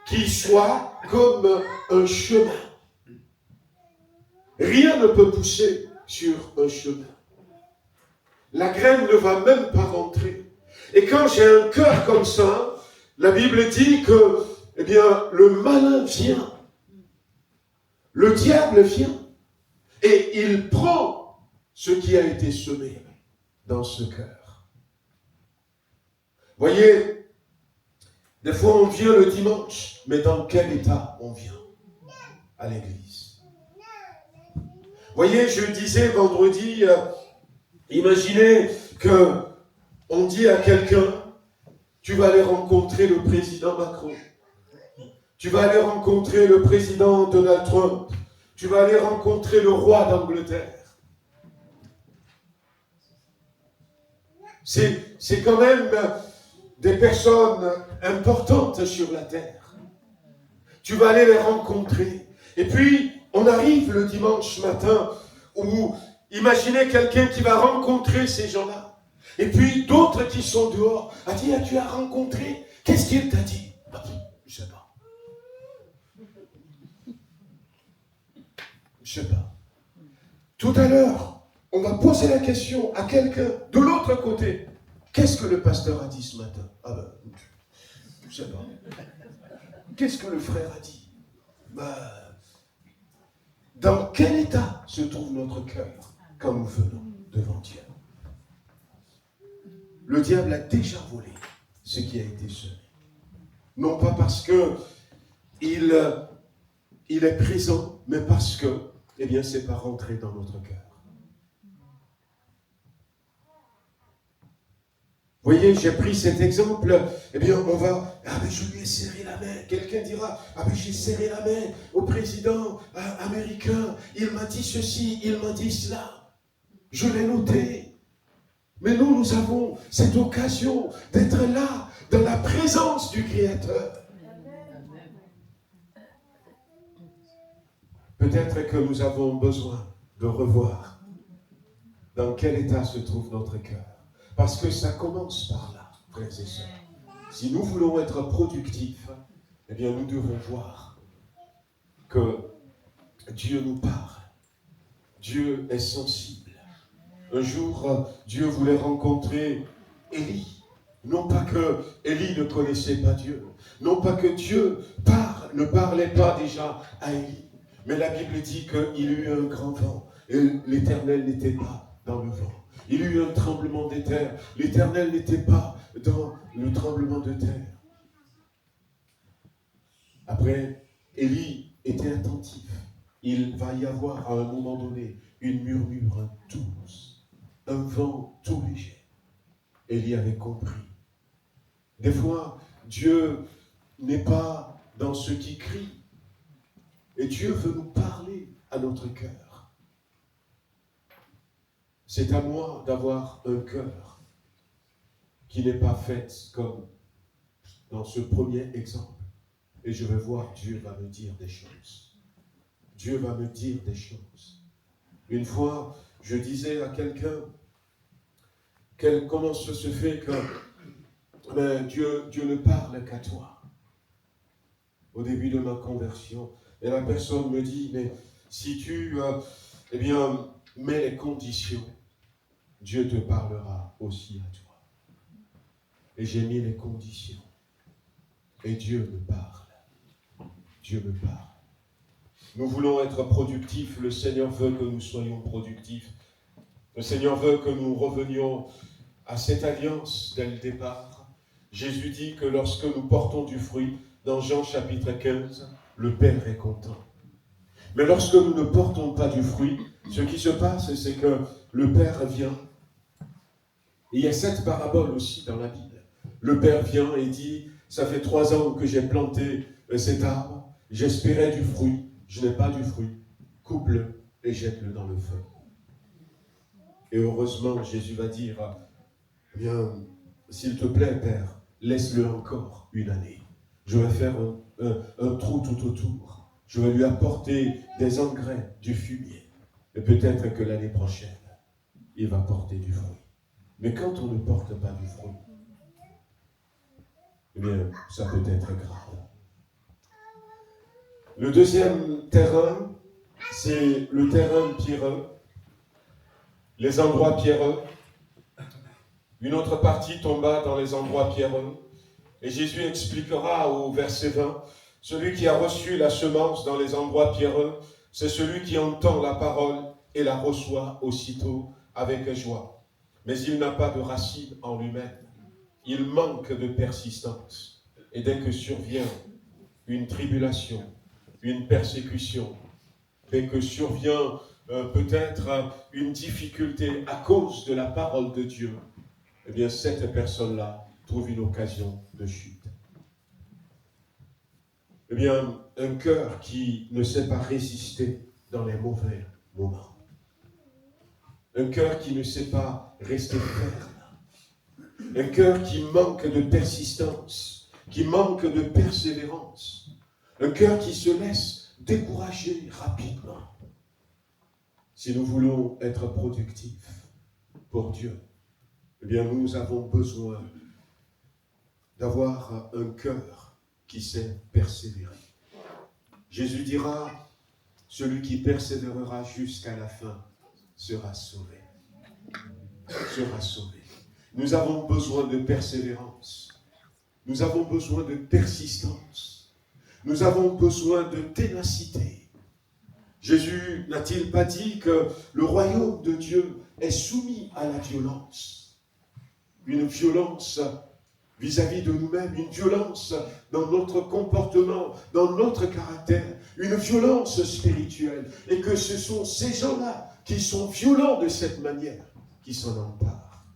Speaker 4: qui soit comme un chemin. Rien ne peut pousser sur un chemin. La graine ne va même pas rentrer. Et quand j'ai un cœur comme ça, la Bible dit que eh bien, le malin vient, le diable vient, et il prend ce qui a été semé dans ce cœur. Voyez, des fois on vient le dimanche, mais dans quel état on vient à l'église? Voyez, je disais vendredi, imaginez que on dit à quelqu'un, tu vas aller rencontrer le président Macron, tu vas aller rencontrer le président Donald Trump, tu vas aller rencontrer le roi d'Angleterre. C'est quand même des personnes importantes sur la terre. Tu vas aller les rencontrer. Et puis, on arrive le dimanche matin où, imaginez quelqu'un qui va rencontrer ces gens-là. Et puis, d'autres qui sont dehors. A dit, tu as rencontré? Qu'est-ce qu'il t'a dit? Je sais pas. Je sais pas. Tout à l'heure, on va poser la question à quelqu'un de l'autre côté. Qu'est-ce que le pasteur a dit ce matin? Je sais pas. Qu'est-ce que le frère a dit? Dans quel état se trouve notre cœur quand nous venons devant Dieu? Le diable a déjà volé ce qui a été semé. Non pas parce que il est présent, mais parce que, eh bien, c'est pas rentré dans notre cœur. Voyez, j'ai pris cet exemple, eh bien, on va, je lui ai serré la main. Quelqu'un dira, j'ai serré la main au président américain, il m'a dit ceci, il m'a dit cela. Je l'ai noté. Mais nous avons cette occasion d'être là, dans la présence du Créateur. Peut-être que nous avons besoin de revoir dans quel état se trouve notre cœur. Parce que ça commence par là, frères et sœurs. Si nous voulons être productifs, eh bien nous devons voir que Dieu nous parle. Dieu est sensible. Un jour, Dieu voulait rencontrer Élie. Non pas que Élie ne connaissait pas Dieu. Non pas que Dieu ne parlait pas déjà à Élie. Mais la Bible dit qu'il y eut un grand vent et l'Éternel n'était pas dans le vent. Il y eut un tremblement de terre. L'Éternel n'était pas dans le tremblement de terre. Après, Élie était attentif. Il va y avoir à un moment donné une murmure douce, un vent tout léger. Élie avait compris. Des fois, Dieu n'est pas dans ce qui crie. Et Dieu veut nous parler à notre cœur. C'est à moi d'avoir un cœur qui n'est pas fait comme dans ce premier exemple. Et je vais voir, Dieu va me dire des choses. Dieu va me dire des choses. Une fois, je disais à quelqu'un, comment ça se fait que Dieu ne parle qu'à toi. Au début de ma conversion, et la personne me dit, mais si tu mets les conditions, Dieu te parlera aussi à toi. Et j'ai mis les conditions. Et Dieu me parle. Dieu me parle. Nous voulons être productifs. Le Seigneur veut que nous soyons productifs. Le Seigneur veut que nous revenions à cette alliance dès le départ. Jésus dit que lorsque nous portons du fruit, dans Jean chapitre 15, le Père est content. Mais lorsque nous ne portons pas du fruit, ce qui se passe, c'est que le Père vient. Et il y a cette parabole aussi dans la Bible. Le Père vient et dit, ça fait 3 ans que j'ai planté cet arbre, j'espérais du fruit, je n'ai pas du fruit. Coupe-le et jette-le dans le feu. Et heureusement, Jésus va dire, bien, s'il te plaît, Père, laisse-le encore une année. Je vais faire un trou tout autour. Je vais lui apporter des engrais, du fumier. Et peut-être que l'année prochaine, il va porter du fruit. Mais quand on ne porte pas du fruit, eh bien, ça peut être grave. Le deuxième terrain, c'est le terrain pierreux. Les endroits pierreux. Une autre partie tomba dans les endroits pierreux. Et Jésus expliquera au verset 20, celui qui a reçu la semence dans les endroits pierreux, c'est celui qui entend la parole et la reçoit aussitôt avec joie. Mais il n'a pas de racine en lui-même. Il manque de persistance. Et dès que survient une tribulation, une persécution, dès que survient peut-être une difficulté à cause de la parole de Dieu, eh bien cette personne-là trouve une occasion de chute. Eh bien, un cœur qui ne sait pas résister dans les mauvais moments. Un cœur qui ne sait pas rester ferme. Un cœur qui manque de persistance, qui manque de persévérance. Un cœur qui se laisse décourager rapidement. Si nous voulons être productifs pour Dieu, eh bien nous avons besoin d'avoir un cœur qui sait persévérer. Jésus dira, celui qui persévérera jusqu'à la fin sera sauvé. Sera sauvé. Nous avons besoin de persévérance. Nous avons besoin de persistance. Nous avons besoin de ténacité. Jésus n'a-t-il pas dit que le royaume de Dieu est soumis à la violence? Une violence vis-à-vis de nous-mêmes, une violence dans notre comportement, dans notre caractère, une violence spirituelle. Et que ce sont ces gens-là qui sont violents de cette manière qui s'en emparent.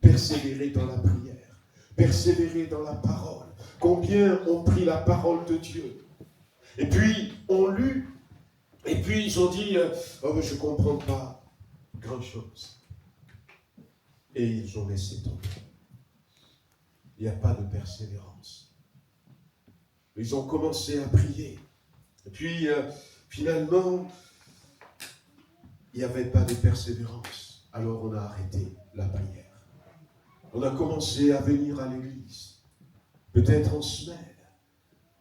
Speaker 4: Persévérer dans la prière, persévérer dans la parole. Combien ont pris la parole de Dieu? Et puis, ont lu, et puis ils ont dit, oh, je ne comprends pas grand-chose. Et ils ont laissé tomber. Il n'y a pas de persévérance. Ils ont commencé à prier. Et puis, finalement, il n'y avait pas de persévérance. Alors on a arrêté la prière. On a commencé à venir à l'église, peut-être en semaine.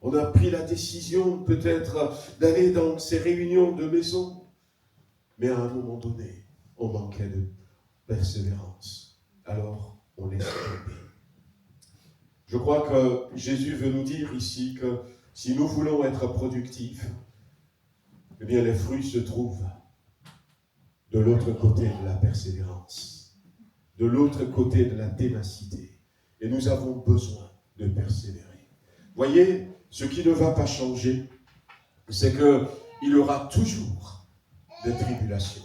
Speaker 4: On a pris la décision peut-être d'aller dans ces réunions de maison. Mais à un moment donné, on manquait de persévérance. Alors, on laisse tomber. Je crois que Jésus veut nous dire ici que si nous voulons être productifs, eh bien les fruits se trouvent de l'autre côté de la persévérance, de l'autre côté de la ténacité. Et nous avons besoin de persévérer. Voyez, ce qui ne va pas changer, c'est qu'il y aura toujours des tribulations.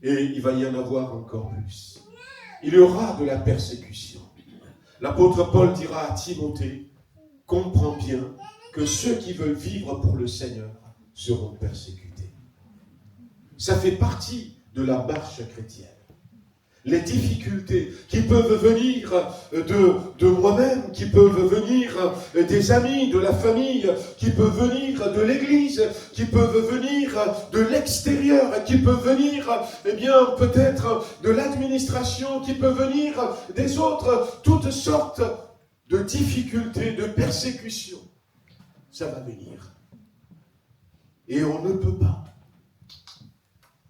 Speaker 4: Et il va y en avoir encore plus. Il y aura de la persécution. L'apôtre Paul dira à Timothée, comprends bien que ceux qui veulent vivre pour le Seigneur seront persécutés. Ça fait partie de la marche chrétienne. Les difficultés qui peuvent venir de moi-même, qui peuvent venir des amis, de la famille, qui peuvent venir de l'église, qui peuvent venir de l'extérieur, qui peuvent venir, eh bien, peut-être de l'administration, qui peuvent venir des autres, toutes sortes de difficultés, de persécutions. Ça va venir. Et on ne peut pas.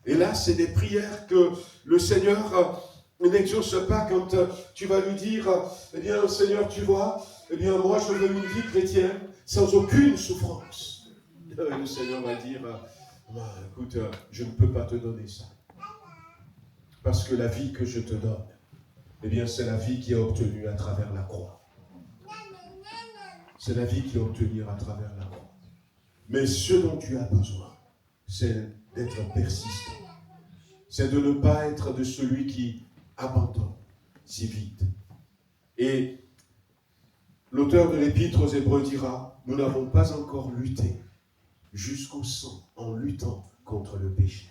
Speaker 4: Et là, c'est des prières que le Seigneur n'exauce pas quand tu vas lui dire, eh bien, Seigneur, tu vois, eh bien, moi, je veux une vie chrétienne sans aucune souffrance. Le Seigneur va dire, écoute, je ne peux pas te donner ça. Parce que la vie que je te donne, eh bien, c'est la vie qui est obtenue à travers la croix. C'est la vie qui est obtenue à travers la croix. Mais ce dont tu as besoin, c'est d'être persistant. C'est de ne pas être de celui qui abandonne si vite. Et l'auteur de l'Épître aux Hébreux dira, nous n'avons pas encore lutté jusqu'au sang en luttant contre le péché.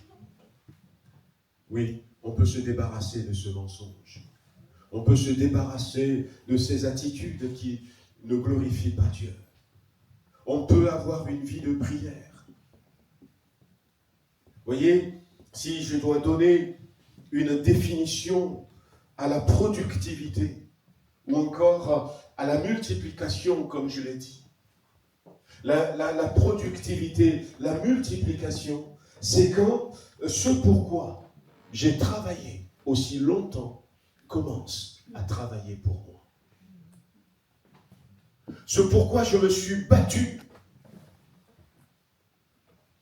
Speaker 4: Oui, on peut se débarrasser de ce mensonge. On peut se débarrasser de ces attitudes qui ne glorifient pas Dieu. On peut avoir une vie de prière. Voyez, si je dois donner une définition à la productivité ou encore à la multiplication, comme je l'ai dit, la productivité, la multiplication, c'est quand ce pourquoi j'ai travaillé aussi longtemps commence à travailler pour moi. Ce pourquoi je me suis battu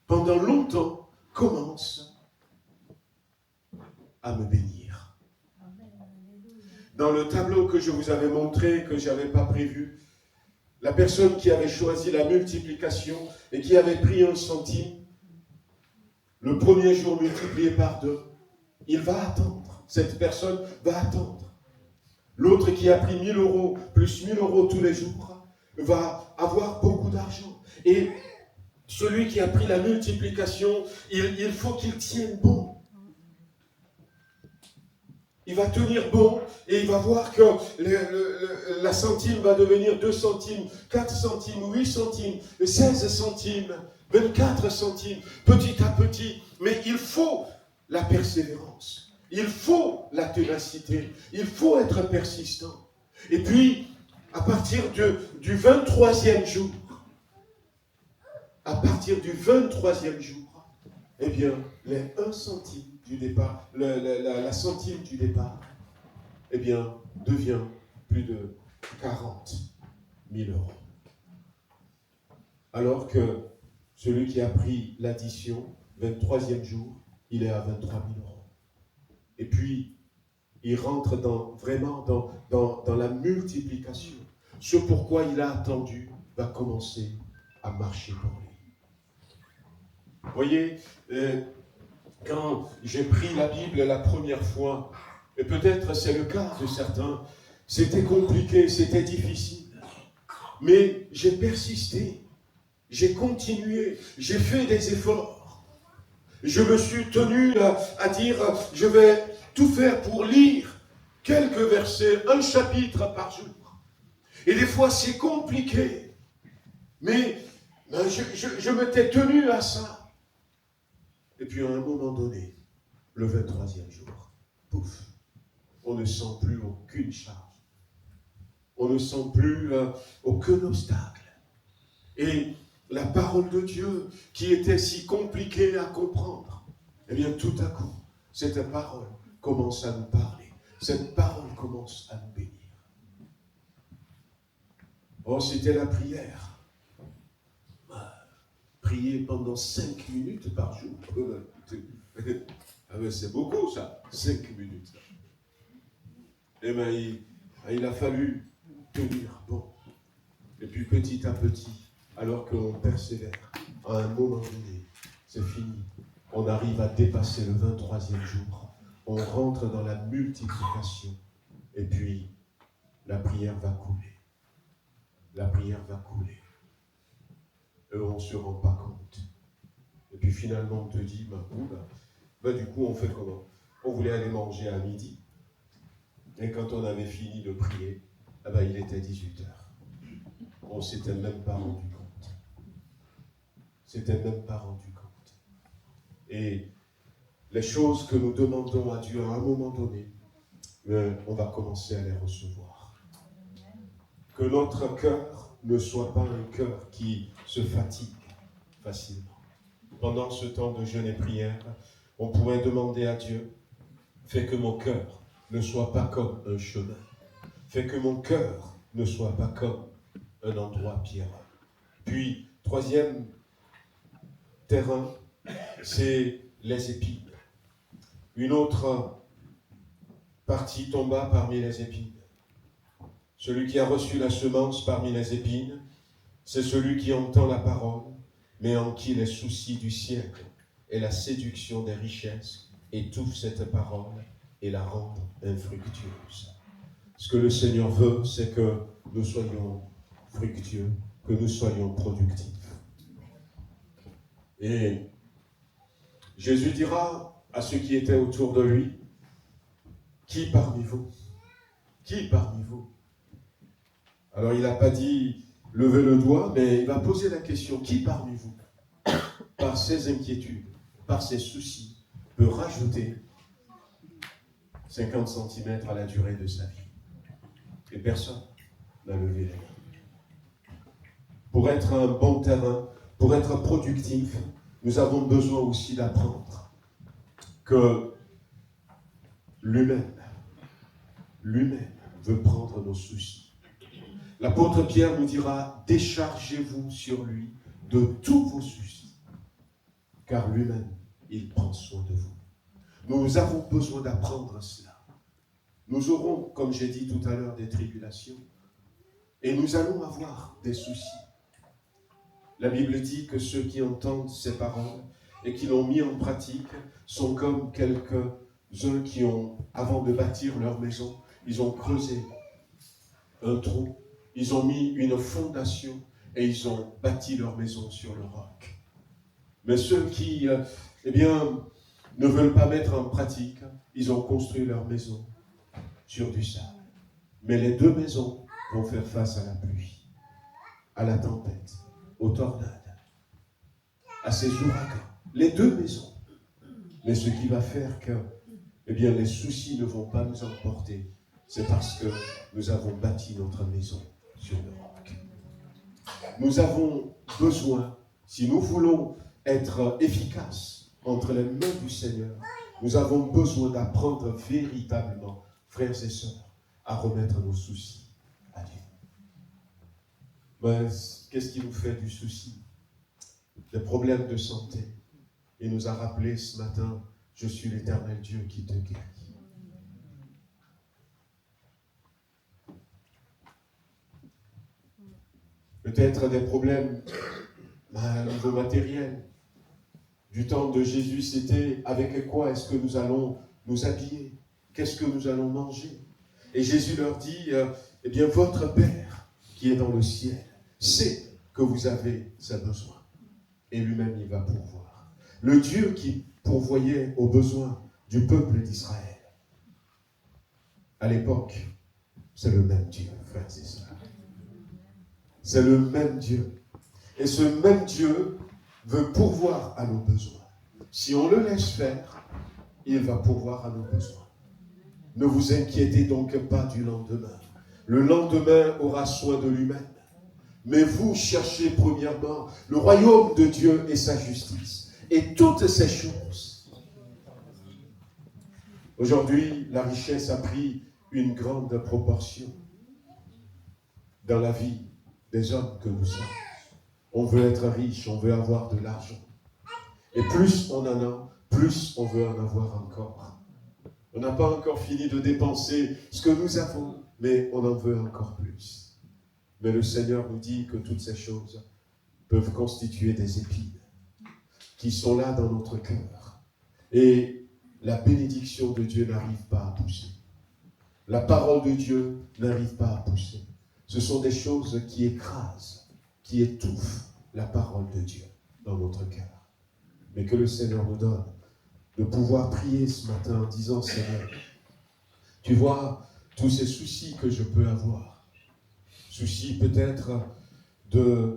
Speaker 4: pendant longtemps commence à me bénir. Dans le tableau que je vous avais montré, que je n'avais pas prévu, la personne qui avait choisi la multiplication et qui avait pris 1 centime, le premier jour multiplié par 2, il va attendre. Cette personne va attendre. L'autre qui a pris 1 000 € plus 1 000 € tous les jours va avoir beaucoup d'argent. Et celui qui a pris la multiplication, il faut qu'il tienne bon. Il va tenir bon et il va voir que la centime va devenir 2 centimes, 4 centimes, 8 centimes, 16 centimes, 24 centimes, petit à petit. Mais il faut la persévérance, il faut la ténacité, il faut être persistant. Et puis, à partir du 23e jour, eh bien, les 1 centime du départ, la centime du départ, eh bien, devient plus de 40 000 €. Alors que celui qui a pris l'addition, 23e jour, il est à 23 000 €. Et puis, il rentre vraiment dans la multiplication. Ce pourquoi il a attendu va commencer à marcher pour lui. Vous voyez, quand j'ai pris la Bible la première fois, et peut-être c'est le cas de certains, c'était compliqué, c'était difficile. Mais j'ai persisté, j'ai continué, j'ai fait des efforts. Je me suis tenu à dire, je vais tout faire pour lire quelques versets, 1 chapitre par jour. Et des fois c'est compliqué, mais je m'étais tenu à ça. Et puis à un moment donné, le 23e jour, pouf, on ne sent plus aucune charge. On ne sent plus aucun obstacle. Et la parole de Dieu, qui était si compliquée à comprendre, eh bien tout à coup, cette parole commence à nous parler. Cette parole commence à nous bénir. Oh, c'était la prière. Prier pendant 5 minutes par jour. Ah ben c'est beaucoup ça, 5 minutes. Eh bien, il a fallu tenir bon. Et puis petit à petit, alors qu'on persévère, à un moment donné, c'est fini. On arrive à dépasser le 23e jour. On rentre dans la multiplication. Et puis, la prière va couler. La prière va couler. Et on ne se rend pas compte. Et puis finalement, on te dit, du coup, on fait comment? On voulait aller manger à midi. Et quand on avait fini de prier, il était 18h. On ne s'était même pas rendu compte. Et les choses que nous demandons à Dieu à un moment donné, on va commencer à les recevoir. Que notre cœur ne soit pas un cœur qui se fatigue facilement. Pendant ce temps de jeûne et prière, on pourrait demander à Dieu, fais que mon cœur ne soit pas comme un chemin. Fais que mon cœur ne soit pas comme un endroit pierreux. Puis, 3e terrain, c'est les épines. Une autre partie tomba parmi les épines. Celui qui a reçu la semence parmi les épines, c'est celui qui entend la parole, mais en qui les soucis du siècle et la séduction des richesses étouffent cette parole et la rendent infructueuse. Ce que le Seigneur veut, c'est que nous soyons fructueux, que nous soyons productifs. Et Jésus dira à ceux qui étaient autour de lui, qui parmi vous? Qui parmi vous? Alors il n'a pas dit levez le doigt, mais il va poser la question, qui parmi vous, par ses inquiétudes, par ses soucis, peut rajouter 50 cm à la durée de sa vie? Et personne n'a levé les mains. Pour être un bon terrain, pour être productif, nous avons besoin aussi d'apprendre que l'humain veut prendre nos soucis. L'apôtre Pierre nous dira, déchargez-vous sur lui de tous vos soucis, car lui-même, il prend soin de vous. Nous avons besoin d'apprendre cela. Nous aurons, comme j'ai dit tout à l'heure, des tribulations, et nous allons avoir des soucis. La Bible dit que ceux qui entendent ces paroles et qui l'ont mis en pratique sont comme quelques-uns qui ont, avant de bâtir leur maison, ils ont creusé un trou, ils ont mis une fondation et ils ont bâti leur maison sur le roc. Mais ceux qui, ne veulent pas mettre en pratique, ils ont construit leur maison sur du sable. Mais les deux maisons vont faire face à la pluie, à la tempête, aux tornades, à ces ouragans. Les deux maisons. Mais ce qui va faire que, les soucis ne vont pas nous emporter, c'est parce que nous avons bâti notre maison sur le roc. Nous avons besoin, si nous voulons être efficaces entre les mains du Seigneur, nous avons besoin d'apprendre véritablement, frères et sœurs, à remettre nos soucis à Dieu. Mais qu'est-ce qui nous fait du souci? Des problèmes de santé. Il nous a rappelé ce matin, je suis l'Éternel Dieu qui te guérit. Peut-être des problèmes au niveau matériel. Du temps de Jésus, c'était avec quoi est-ce que nous allons nous habiller? Qu'est-ce que nous allons manger? Et Jésus leur dit, votre Père qui est dans le ciel sait que vous avez ce besoin. Et lui-même, il va pourvoir. Le Dieu qui pourvoyait aux besoins du peuple d'Israël, à l'époque, c'est le même Dieu, frères et sœurs. C'est le même Dieu. Et ce même Dieu veut pourvoir à nos besoins. Si on le laisse faire, il va pourvoir à nos besoins. Ne vous inquiétez donc pas du lendemain. Le lendemain aura soin de lui-même. Mais vous cherchez premièrement le royaume de Dieu et sa justice. Et toutes ces choses. Aujourd'hui, la richesse a pris une grande proportion dans la vie des hommes que nous sommes. On veut être riche, on veut avoir de l'argent. Et plus on en a, plus on veut en avoir encore. On n'a pas encore fini de dépenser ce que nous avons, mais on en veut encore plus. Mais le Seigneur nous dit que toutes ces choses peuvent constituer des épines qui sont là dans notre cœur. Et la bénédiction de Dieu n'arrive pas à pousser. La parole de Dieu n'arrive pas à pousser. Ce sont des choses qui écrasent, qui étouffent la parole de Dieu dans notre cœur. Mais que le Seigneur nous donne de pouvoir prier ce matin en disant, Seigneur, tu vois tous ces soucis que je peux avoir. Soucis peut-être de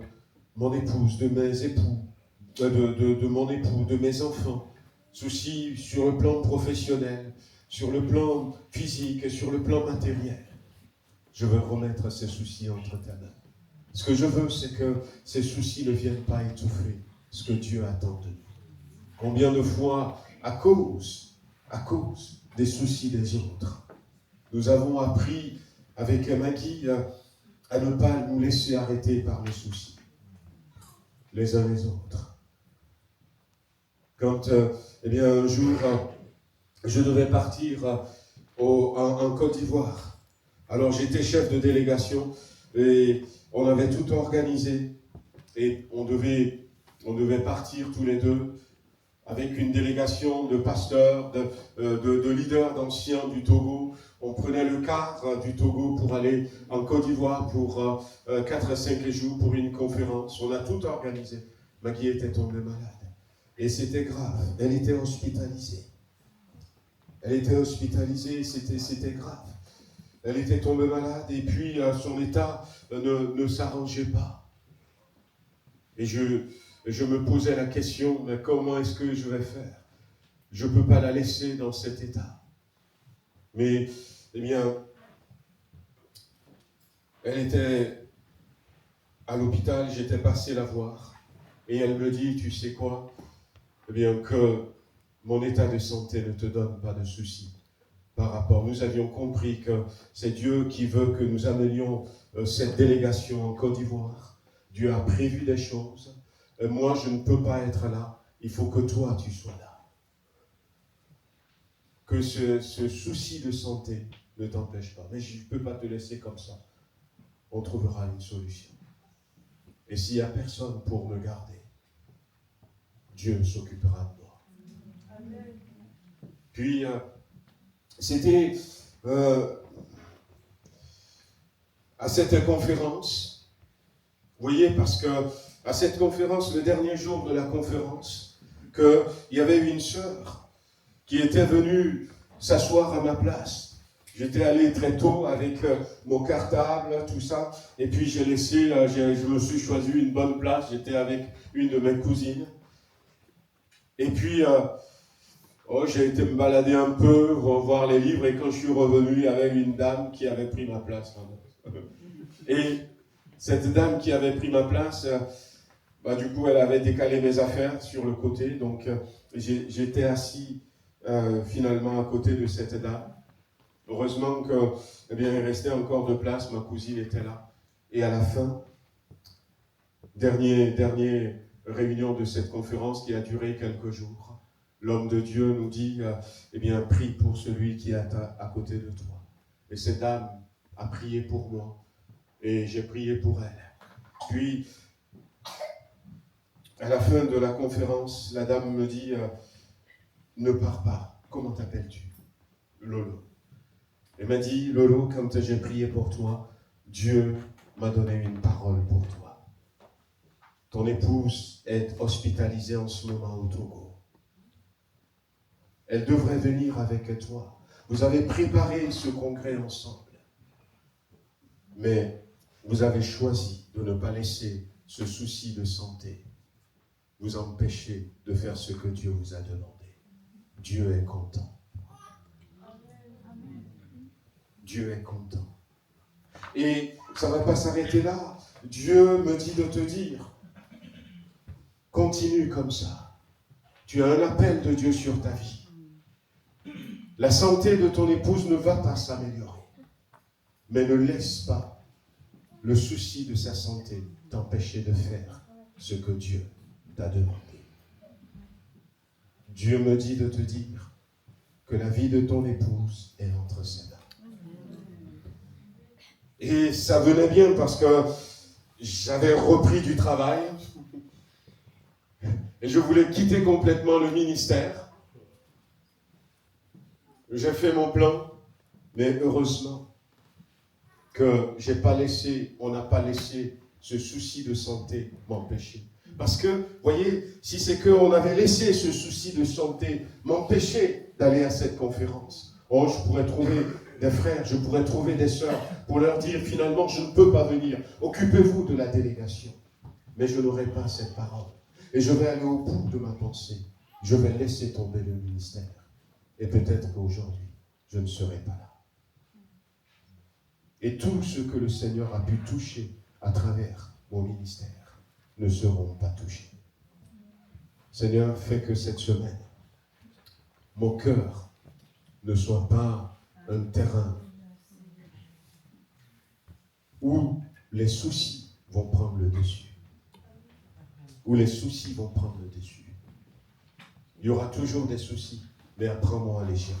Speaker 4: mon épouse, de mes époux, de mon époux, de mes enfants. Soucis sur le plan professionnel, sur le plan physique et sur le plan matériel. Je veux remettre ces soucis entre ta main. Ce que je veux, c'est que ces soucis ne viennent pas étouffer ce que Dieu attend de nous. Combien de fois, à cause des soucis des autres, nous avons appris avec Maggie à ne pas nous laisser arrêter par les soucis, les uns les autres. Quand, un jour, je devais partir en Côte d'Ivoire. Alors, j'étais chef de délégation et on avait tout organisé et on devait partir tous les deux avec une délégation de pasteurs, de leaders d'anciens du Togo. On prenait le car du Togo pour aller en Côte d'Ivoire pour 4 à 5 jours pour une conférence. On a tout organisé. Maggie était tombée malade. Et c'était grave. Elle était hospitalisée. C'était grave. Elle était tombée malade et puis son état ne s'arrangeait pas. Et je me posais la question, mais comment est-ce que je vais faire? Je ne peux pas la laisser dans cet état. Mais, elle était à l'hôpital, j'étais passé la voir. Et elle me dit, tu sais quoi? Que mon état de santé ne te donne pas de soucis. par rapport. Nous avions compris que c'est Dieu qui veut que nous amenions cette délégation en Côte d'Ivoire. Dieu a prévu des choses. Et moi, je ne peux pas être là. Il faut que toi, tu sois là. Que ce souci de santé ne t'empêche pas. Mais je ne peux pas te laisser comme ça. On trouvera une solution. Et s'il n'y a personne pour me garder, Dieu s'occupera de moi. Amen. Puis, c'était à cette conférence, vous voyez, parce que à cette conférence, le dernier jour de la conférence, qu'il y avait une sœur qui était venue s'asseoir à ma place. J'étais allé très tôt avec mon cartable, tout ça, et puis j'ai laissé, je me suis choisi une bonne place, j'étais avec une de mes cousines. Et puis, j'ai été me balader un peu, revoir les livres, et quand je suis revenu, il y avait une dame qui avait pris ma place. Et cette dame qui avait pris ma place, du coup, elle avait décalé mes affaires sur le côté, donc j'étais assis finalement à côté de cette dame. Heureusement il restait encore de place, ma cousine était là. Et à la fin, dernière réunion de cette conférence qui a duré quelques jours, l'homme de Dieu nous dit, prie pour celui qui est à côté de toi. Et cette dame a prié pour moi, et j'ai prié pour elle. Puis, à la fin de la conférence, la dame me dit, ne pars pas, comment t'appelles-tu? Lolo. Elle m'a dit, Lolo, quand j'ai prié pour toi, Dieu m'a donné une parole pour toi. Ton épouse est hospitalisée en ce moment au Togo. Elle devrait venir avec toi. Vous avez préparé ce congrès ensemble. Mais vous avez choisi de ne pas laisser ce souci de santé vous empêcher de faire ce que Dieu vous a demandé. Dieu est content. Dieu est content. Et ça ne va pas s'arrêter là. Dieu me dit de te dire, continue comme ça. Tu as un appel de Dieu sur ta vie. La santé de ton épouse ne va pas s'améliorer. Mais ne laisse pas le souci de sa santé t'empêcher de faire ce que Dieu t'a demandé. Dieu me dit de te dire que la vie de ton épouse est entre ses mains. Et ça venait bien parce que j'avais repris du travail et je voulais quitter complètement le ministère. J'ai fait mon plan, mais heureusement que on n'a pas laissé ce souci de santé m'empêcher. Parce que, voyez, si c'est qu'on avait laissé ce souci de santé m'empêcher d'aller à cette conférence, je pourrais trouver des frères, je pourrais trouver des sœurs pour leur dire finalement je ne peux pas venir, occupez-vous de la délégation. Mais je n'aurai pas cette parole. Et je vais aller au bout de ma pensée. Je vais laisser tomber le ministère. Et peut-être qu'aujourd'hui, je ne serai pas là. Et tout ce que le Seigneur a pu toucher à travers mon ministère ne seront pas touchés. Seigneur, fais que cette semaine, mon cœur ne soit pas un terrain où les soucis vont prendre le dessus. Où les soucis vont prendre le dessus. Il y aura toujours des soucis, mais apprends-moi à les gérer.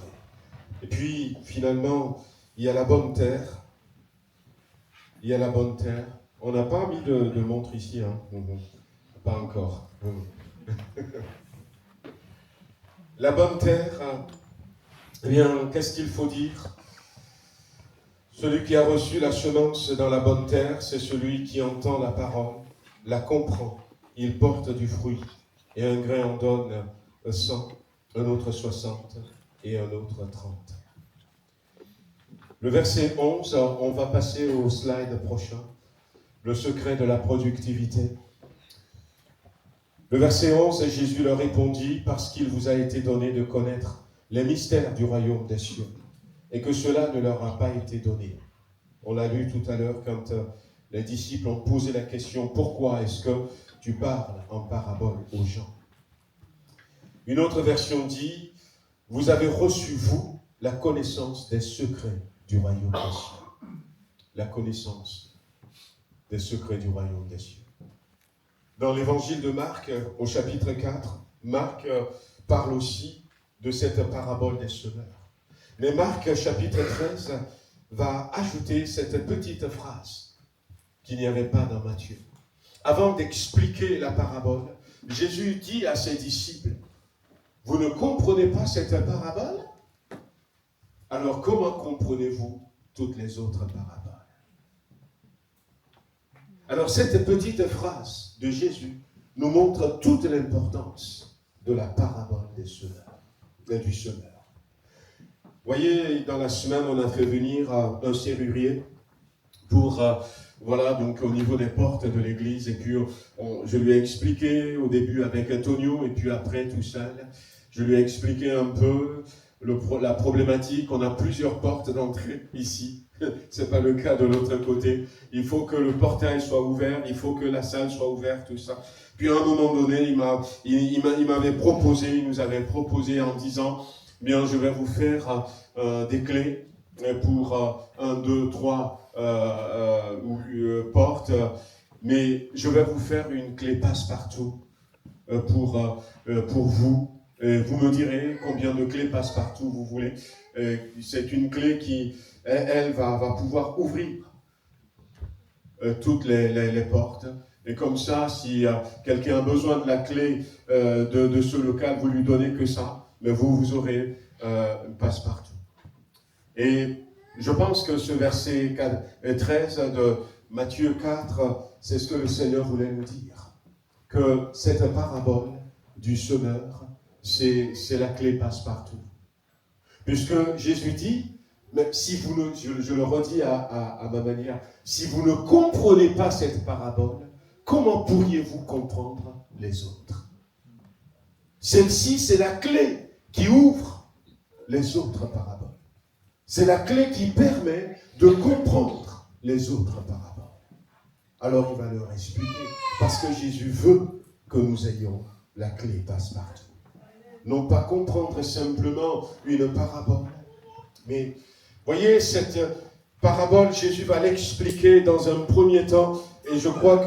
Speaker 4: Et puis, finalement, il y a la bonne terre. Il y a la bonne terre. On n'a pas mis de montre ici, hein? Pas encore. La bonne terre, eh bien, qu'est-ce qu'il faut dire? Celui qui a reçu la semence dans la bonne terre, c'est celui qui entend la parole, la comprend, il porte du fruit, et un grain en donne 100, un autre 60 et un autre 30. Le verset 11, on va passer au slide prochain, le secret de la productivité. Le verset 11, Jésus leur répondit, parce qu'il vous a été donné de connaître les mystères du royaume des cieux, et que cela ne leur a pas été donné. On l'a lu tout à l'heure quand les disciples ont posé la question, pourquoi est-ce que tu parles en parabole aux gens? Une autre version dit, vous avez reçu, vous, la connaissance des secrets du royaume des cieux. La connaissance des secrets du royaume des cieux. Dans l'évangile de Marc, au chapitre 4, Marc parle aussi de cette parabole des semeurs. Mais Marc, chapitre 13, va ajouter cette petite phrase qu'il n'y avait pas dans Matthieu. Avant d'expliquer la parabole, Jésus dit à ses disciples, « Vous ne comprenez pas cette parabole? Alors comment comprenez-vous toutes les autres paraboles? » Alors cette petite phrase de Jésus nous montre toute l'importance de la parabole des semeurs, du semeur. Vous voyez, dans la semaine, on a fait venir un serrurier pour, voilà, donc au niveau des portes de l'église. Et puis, je lui ai expliqué au début avec Antonio, et puis après tout seul, je lui ai expliqué un peu la problématique. On a plusieurs portes d'entrée ici. Ce n'est pas le cas de l'autre côté. Il faut que le portail soit ouvert, il faut que la salle soit ouverte, tout ça. Puis à un moment donné, il nous avait proposé en disant, bien, je vais vous faire des clés pour 1, 2, 3 portes, mais je vais vous faire une clé passe-partout pour vous. Vous me direz combien de clés passe-partout vous voulez. C'est une clé qui, elle va pouvoir ouvrir toutes les portes. Et comme ça, si quelqu'un a besoin de la clé de ce local, vous lui donnez que ça, mais vous aurez passe-partout. Et je pense que ce verset 13 de Matthieu 4, c'est ce que le Seigneur voulait nous dire. Que cette parabole du semeur, c'est la clé passe-partout. Puisque Jésus dit, mais si vous ne, je le redis à ma manière, si vous ne comprenez pas cette parabole, comment pourriez-vous comprendre les autres? Celle-ci, c'est la clé qui ouvre les autres paraboles. C'est la clé qui permet de comprendre les autres paraboles. Alors il va leur expliquer, parce que Jésus veut que nous ayons la clé passe-partout. Non pas comprendre simplement une parabole, mais voyez, cette parabole, Jésus va l'expliquer dans un premier temps, et je crois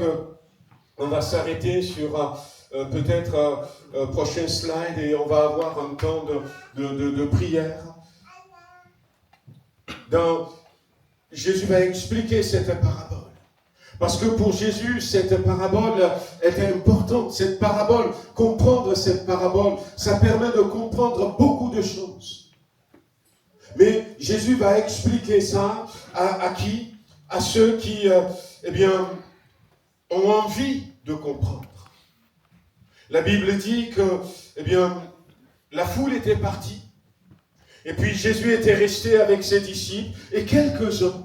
Speaker 4: qu'on va s'arrêter sur peut-être prochain slide, et on va avoir un temps de prière. Jésus va expliquer cette parabole. Parce que pour Jésus, cette parabole était importante. Cette parabole, comprendre cette parabole, ça permet de comprendre beaucoup de choses. Mais Jésus va expliquer ça à qui? À ceux qui, ont envie de comprendre. La Bible dit que, la foule était partie. Et puis Jésus était resté avec ses disciples et quelques-uns.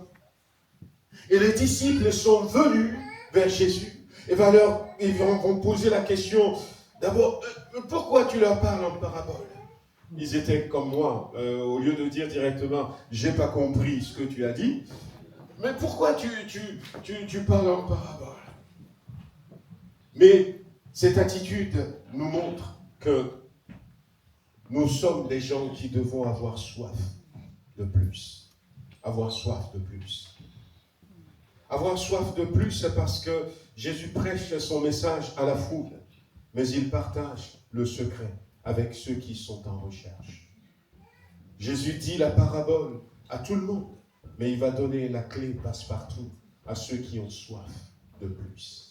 Speaker 4: Et les disciples sont venus vers Jésus et ils vont poser la question, d'abord, pourquoi tu leur parles en parabole? Ils étaient comme moi, au lieu de dire directement, j'ai pas compris ce que tu as dit, mais pourquoi tu parles en parabole? Mais cette attitude nous montre que nous sommes des gens qui devons avoir soif de plus. Avoir soif de plus. Avoir soif de plus parce que Jésus prêche son message à la foule, mais il partage le secret avec ceux qui sont en recherche. Jésus dit la parabole à tout le monde, mais il va donner la clé passe-partout à ceux qui ont soif de plus.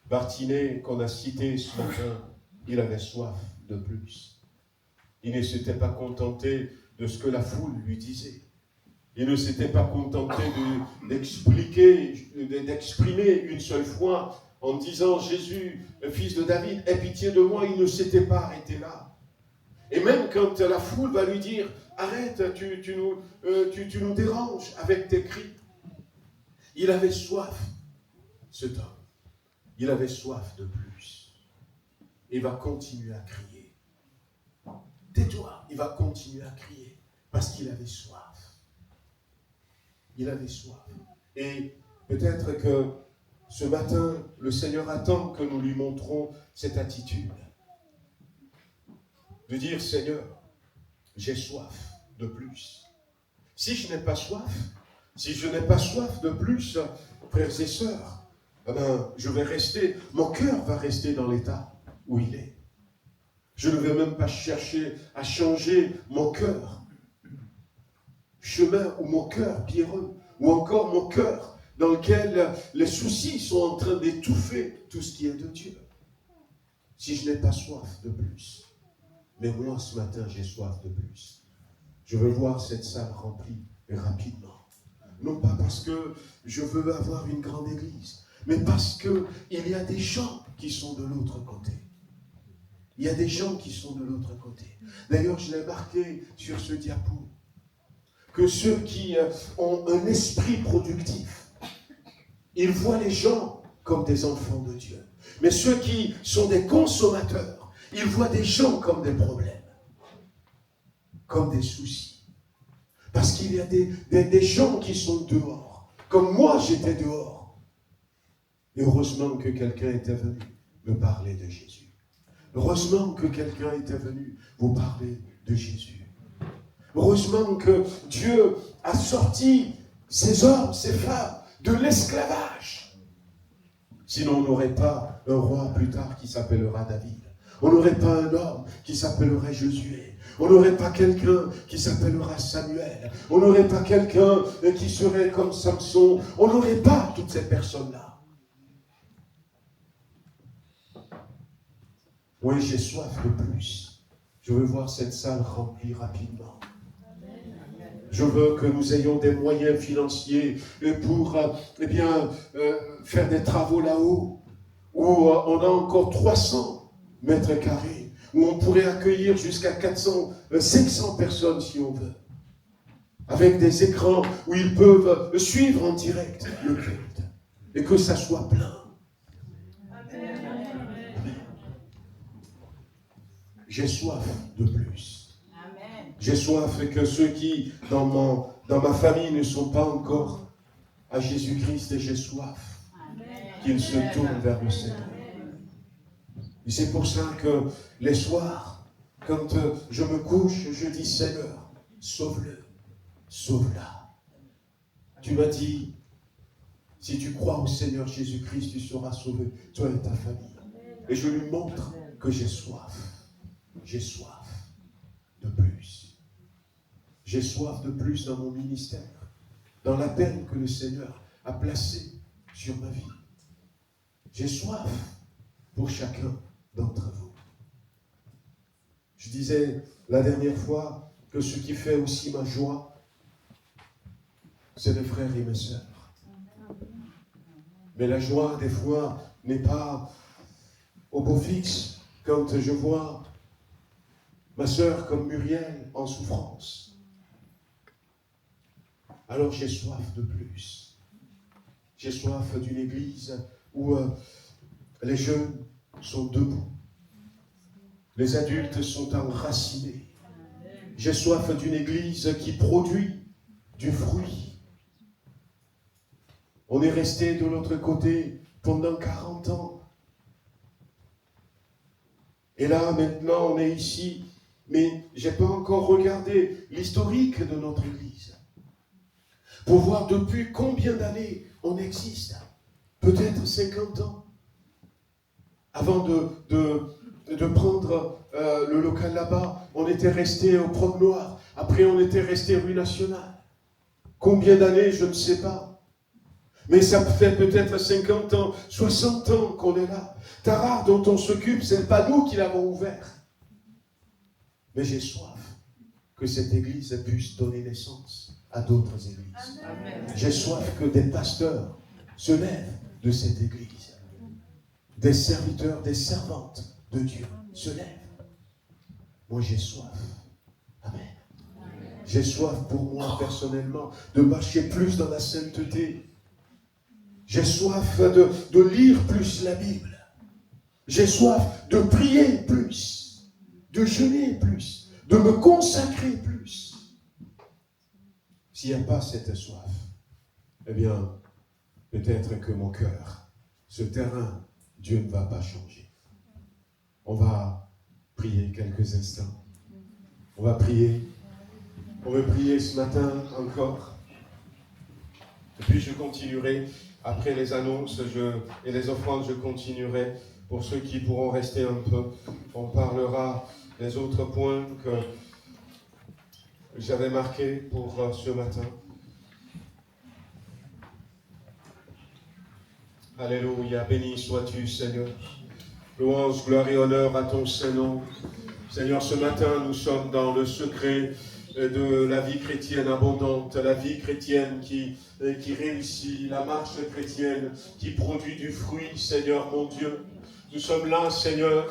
Speaker 4: Bartimée, qu'on a cité ce matin, il avait soif de plus. Il ne s'était pas contenté de ce que la foule lui disait. Il ne s'était pas contenté d'exprimer une seule fois en disant « Jésus, fils de David, aie pitié de moi », il ne s'était pas arrêté là. Et même quand la foule va lui dire « Arrête, tu nous déranges avec tes cris », il avait soif, cet homme. Il avait soif de plus. Il va continuer à crier. Tais-toi, il va continuer à crier parce qu'il avait soif. Il avait soif. Et peut-être que ce matin, le Seigneur attend que nous lui montrons cette attitude. De dire, Seigneur, j'ai soif de plus. Si je n'ai pas soif, si je n'ai pas soif de plus, frères et sœurs, eh ben, je vais rester, mon cœur va rester dans l'état où il est. Je ne vais même pas chercher à changer mon cœur, chemin ou mon cœur pierreux, ou encore mon cœur dans lequel les soucis sont en train d'étouffer tout ce qui est de Dieu. Si je n'ai pas soif de plus, mais moi ce matin j'ai soif de plus. Je veux voir cette salle remplie rapidement. Non pas parce que je veux avoir une grande église, mais parce qu'il y a des gens qui sont de l'autre côté. Il y a des gens qui sont de l'autre côté. D'ailleurs, je l'ai marqué sur ce diapo, que ceux qui ont un esprit productif, ils voient les gens comme des enfants de Dieu. Mais ceux qui sont des consommateurs, ils voient des gens comme des problèmes, comme des soucis. Parce qu'il y a des gens qui sont dehors, comme moi j'étais dehors. Et heureusement que quelqu'un était venu me parler de Jésus. Heureusement que quelqu'un était venu vous parler de Jésus. Heureusement que Dieu a sorti ces hommes, ces femmes de l'esclavage. Sinon on n'aurait pas un roi plus tard qui s'appellera David. On n'aurait pas un homme qui s'appellerait Josué. On n'aurait pas quelqu'un qui s'appellera Samuel. On n'aurait pas quelqu'un qui serait comme Samson. On n'aurait pas toutes ces personnes-là. Oui, j'ai soif de plus. Je veux voir cette salle remplie rapidement. Je veux que nous ayons des moyens financiers pour faire des travaux là-haut, où on a encore 300 mètres carrés, où on pourrait accueillir jusqu'à 500 personnes si on veut, avec des écrans où ils peuvent suivre en direct le culte, et que ça soit plein. J'ai soif de plus. Amen. J'ai soif que ceux qui, dans ma famille, ne sont pas encore à Jésus-Christ, et j'ai soif qu'ils se tournent vers le Seigneur. Et c'est pour ça que les soirs, quand je me couche, je dis Seigneur, sauve-le, sauve-la. Tu m'as dit, si tu crois au Seigneur Jésus-Christ, tu seras sauvé, toi et ta famille. Et je lui montre que j'ai soif. J'ai soif de plus. J'ai soif de plus dans mon ministère, dans l'appel que le Seigneur a placé sur ma vie. J'ai soif pour chacun d'entre vous. Je disais la dernière fois que ce qui fait aussi ma joie, c'est mes frères et mes sœurs. Mais la joie, des fois, n'est pas au beau fixe quand je vois ma sœur comme Muriel en souffrance. Alors j'ai soif de plus. J'ai soif d'une église où les jeunes sont debout. Les adultes sont enracinés. J'ai soif d'une église qui produit du fruit. On est resté de l'autre côté pendant 40 ans. Et là, maintenant, on est ici. Mais je n'ai pas encore regardé l'historique de notre Église pour voir depuis combien d'années on existe. Peut-être 50 ans. Avant de prendre le local là-bas, on était resté au Proc Noir. Après, on était resté rue Nationale. Combien d'années, je ne sais pas. Mais ça fait peut-être 50 ans, 60 ans qu'on est là. Tarare dont on s'occupe, ce n'est pas nous qui l'avons ouvert. Mais j'ai soif que cette église puisse donner naissance à d'autres églises. Amen. J'ai soif que des pasteurs se lèvent de cette église. Des serviteurs, des servantes de Dieu se lèvent. Moi j'ai soif. Amen. J'ai soif pour moi personnellement de marcher plus dans la sainteté. J'ai soif de lire plus la Bible. J'ai soif de prier plus. De jeûner plus, de me consacrer plus. S'il n'y a pas cette soif, eh bien, peut-être que mon cœur, ce terrain, Dieu ne va pas changer. On va prier quelques instants. On va prier. On veut prier ce matin encore. Et puis je continuerai, après les annonces et les offrandes, je continuerai. Pour ceux qui pourront rester un peu, on parlera des autres points que j'avais marqués pour ce matin. Alléluia, béni sois-tu Seigneur. Louange, gloire et honneur à ton Saint-Nom. Seigneur, ce matin, nous sommes dans le secret de la vie chrétienne abondante, la vie chrétienne qui réussit, la marche chrétienne qui produit du fruit, Seigneur mon Dieu. Nous sommes là, Seigneur,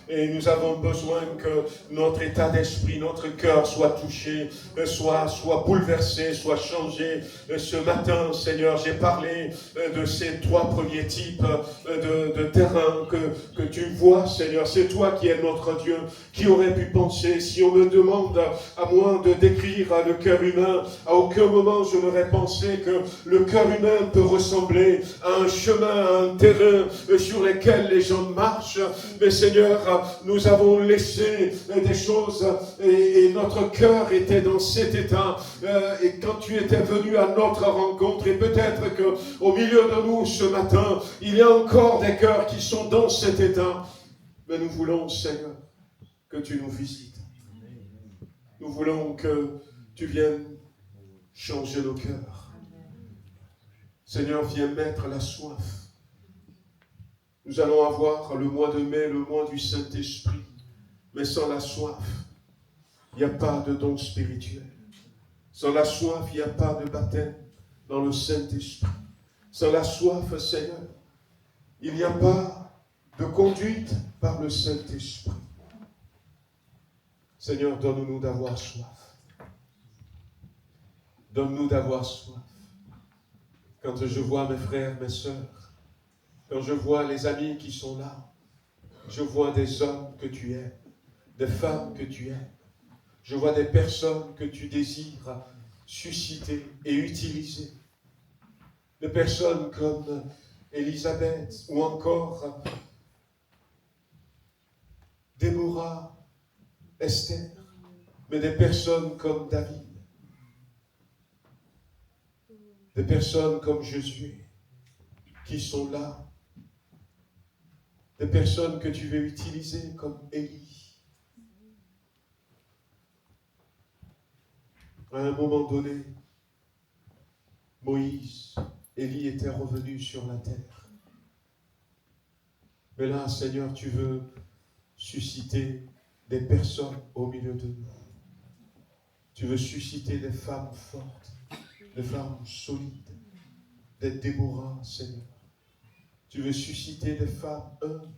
Speaker 4: et nous avons besoin que notre état d'esprit, notre cœur soit touché, soit bouleversé, soit changé. Ce matin, Seigneur, j'ai parlé de ces 3 premiers types de terrain que tu vois, Seigneur. C'est toi qui es notre Dieu. Qui aurait pu penser, si on me demande à moi de décrire le cœur humain, à aucun moment je n'aurais pensé que le cœur humain peut ressembler à un chemin, à un terrain sur lequel les gens marchent. Mais Seigneur, nous avons laissé des choses et notre cœur était dans cet état. Et quand tu étais venu à notre rencontre, et peut-être qu'au milieu de nous ce matin, il y a encore des cœurs qui sont dans cet état. Mais nous voulons, Seigneur, que tu nous visites. Nous voulons que tu viennes changer nos cœurs. Seigneur, viens mettre la soif. Nous allons avoir le mois de mai, le mois du Saint-Esprit. Mais sans la soif, il n'y a pas de don spirituel. Sans la soif, il n'y a pas de baptême dans le Saint-Esprit. Sans la soif, Seigneur, il n'y a pas de conduite par le Saint-Esprit. Seigneur, donne-nous d'avoir soif. Donne-nous d'avoir soif. Quand je vois mes frères, mes sœurs, quand je vois les amis qui sont là, je vois des hommes que tu aimes, des femmes que tu aimes. Je vois des personnes que tu désires susciter et utiliser. Des personnes comme Élisabeth ou encore Déborah, Esther, mais des personnes comme David, des personnes comme Josué, qui sont là, des personnes que tu veux utiliser comme Élie. À un moment donné, Moïse, Élie était revenu sur la terre. Mais là, Seigneur, tu veux susciter des personnes au milieu de nous. Tu veux susciter des femmes fortes, des femmes solides, des Déborah, Seigneur. Tu veux susciter des femmes humbles,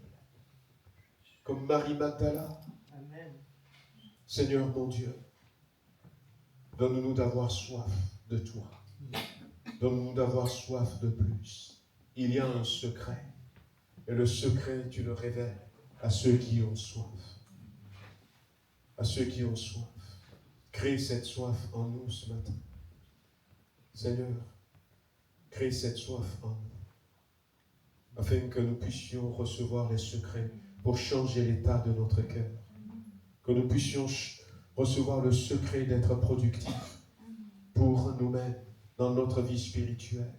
Speaker 4: comme Marie Magdala. Amen. Seigneur mon Dieu, donne-nous d'avoir soif de toi. Donne-nous d'avoir soif de plus. Il y a un secret, et le secret, tu le révèles à ceux qui ont soif. À ceux qui ont soif. Crée cette soif en nous ce matin. Seigneur, crée cette soif en nous, afin que nous puissions recevoir les secrets pour changer l'état de notre cœur. Que nous puissions recevoir le secret d'être productifs pour nous-mêmes dans notre vie spirituelle.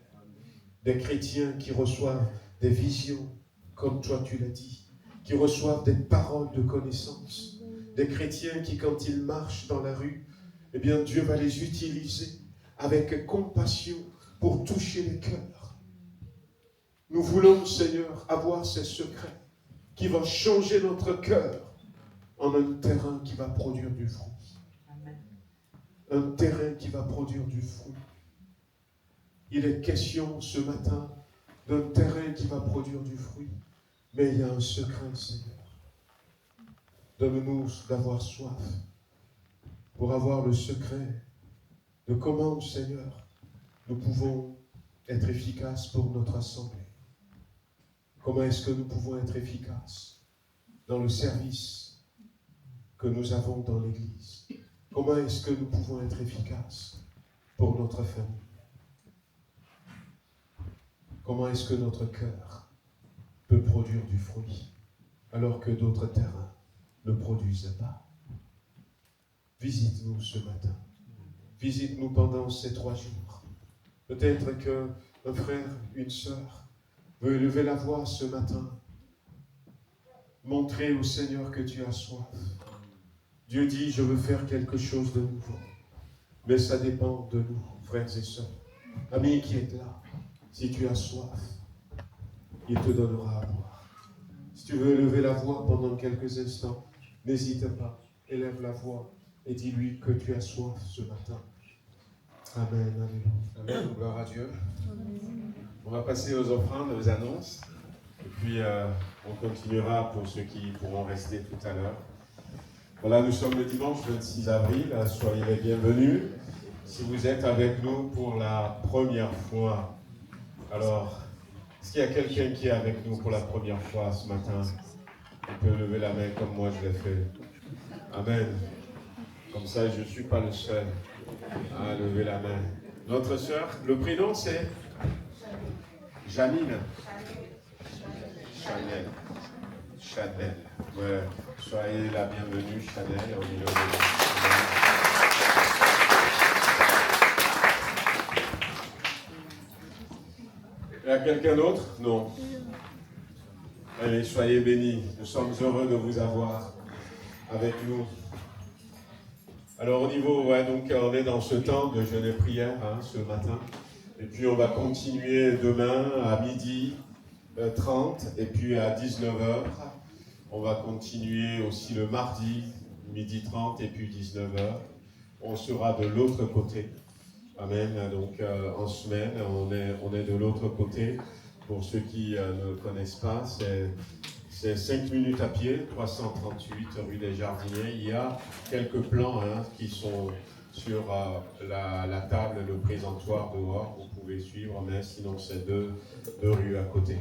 Speaker 4: Des chrétiens qui reçoivent des visions, comme toi tu l'as dit, qui reçoivent des paroles de connaissance. Des chrétiens qui, quand ils marchent dans la rue, eh bien Dieu va les utiliser avec compassion pour toucher les cœurs. Nous voulons, Seigneur, avoir ces secrets qui vont changer notre cœur en un terrain qui va produire du fruit. Amen. Un terrain qui va produire du fruit. Il est question ce matin d'un terrain qui va produire du fruit, mais il y a un secret, Seigneur. Donne-nous d'avoir soif pour avoir le secret de comment, Seigneur, nous pouvons être efficaces pour notre assemblée. Comment est-ce que nous pouvons être efficaces dans le service que nous avons dans l'Église? Comment est-ce que nous pouvons être efficaces pour notre famille? Comment est-ce que notre cœur peut produire du fruit alors que d'autres terrains ne produisent pas? visite-nous ce matin. Visite-nous pendant ces 3 jours. Peut-être qu'un frère, une sœur veut élever la voix ce matin. Montrer au Seigneur que tu as soif. Dieu dit, je veux faire quelque chose de nouveau. Mais ça dépend de nous, frères et sœurs. Amis qui êtes là, si tu as soif, il te donnera à boire. Si tu veux élever la voix pendant quelques instants, n'hésite pas, élève la voix et dis-lui que tu as soif ce matin. Amen, alléluia.
Speaker 5: Amen, gloire à Dieu. On va passer aux offrandes, aux annonces. Et puis, on continuera pour ceux qui pourront rester tout à l'heure. Voilà, nous sommes le dimanche 26 avril. Soyez les bienvenus. Si vous êtes avec nous pour la première fois, alors, est-ce qu'il y a quelqu'un qui est avec nous pour la première fois ce matin? On peut lever la main comme moi je l'ai fait. Amen. Comme ça, je ne suis pas le seul à lever la main. Notre sœur, le prénom c'est Janine. Chanel. Chanel. Ouais. Soyez la bienvenue, Chanel. Au milieu de... Il y a quelqu'un d'autre? Non. Allez, soyez bénis. Nous sommes heureux de vous avoir avec nous. Alors au niveau, donc on est dans ce temps de jeûne et prière ce matin. Et puis on va continuer demain à 12h30 et puis à 19h. On va continuer aussi le mardi, 12h30 et puis 19h. On sera de l'autre côté. Amen. Donc en semaine, on est de l'autre côté. Pour ceux qui ne connaissent pas, c'est 5 minutes à pied, 338 rue des Jardiniers. Il y a quelques plans qui sont sur la table, le présentoir dehors. Vous pouvez suivre, mais sinon c'est deux rues à côté.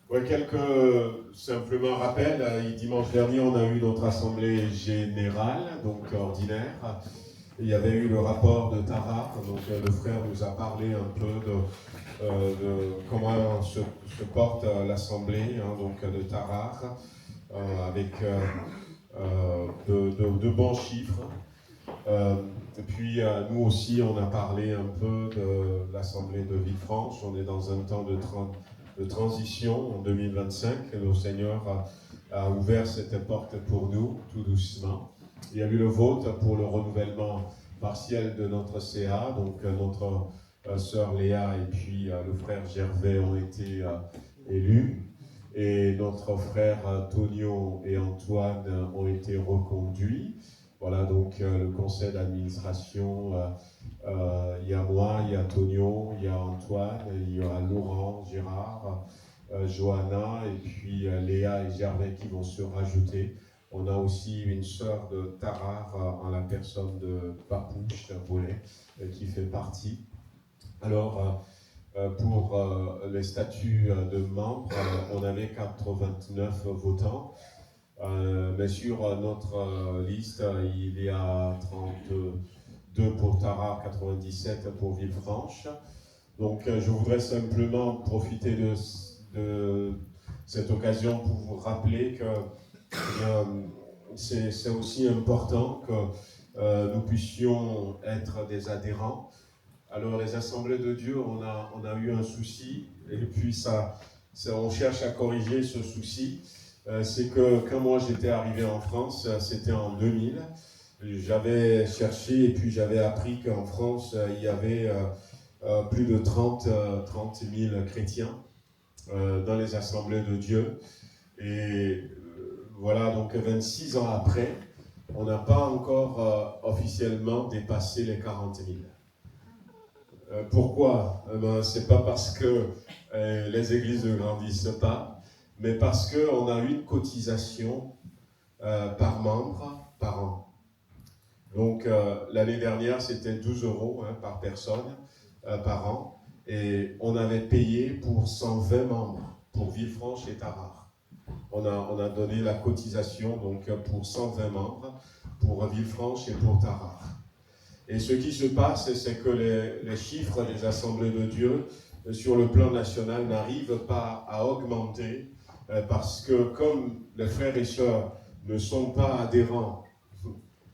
Speaker 5: Ouais, quelques simplement rappels. Dimanche dernier, on a eu notre assemblée générale, donc ordinaire. Il y avait eu le rapport de Tarare, donc le frère nous a parlé un peu de comment se porte l'assemblée donc de Tarare, avec de bons chiffres. Et puis nous aussi, on a parlé un peu de l'assemblée de Villefranche. On est dans un temps de transition en 2025. Le Seigneur a ouvert cette porte pour nous, tout doucement. Il y a eu le vote pour le renouvellement partiel de notre CA, donc notre sœur Léa et puis le frère Gervais ont été élus, et notre frère Tonio et Antoine ont été reconduits. Voilà, donc le conseil d'administration, il y a moi, il y a Tonio, il y a Antoine, il y aura Laurent, Gérard, Johanna, et puis Léa et Gervais qui vont se rajouter. On a aussi une sœur de Tarare en la personne de Papouche Volet qui fait partie. Alors, pour les statuts de membres, on avait 89 votants. Mais sur notre liste, il y a 32 pour Tarare, 97 pour Villefranche. Donc, je voudrais simplement profiter de cette occasion pour vous rappeler que c'est aussi important que nous puissions être des adhérents. Alors les assemblées de Dieu, on a eu un souci, et puis on cherche à corriger ce souci. C'est que quand moi j'étais arrivé en France, c'était en 2000, j'avais cherché et puis j'avais appris qu'en France, il y avait plus de 30 000 chrétiens dans les assemblées de Dieu. Et voilà, donc 26 ans après, on n'a pas encore officiellement dépassé les 40 000. Pourquoi? C'est pas parce que les églises ne grandissent pas, mais parce qu'on a une cotisation par membre par an. Donc l'année dernière, c'était 12 € par personne par an, et on avait payé pour 120 membres pour Villefranche et Tarare. On a donné la cotisation donc pour 120 membres pour Villefranche et pour Tarare. Et ce qui se passe, c'est que les chiffres des assemblées de Dieu sur le plan national n'arrivent pas à augmenter parce que comme les frères et sœurs ne sont pas adhérents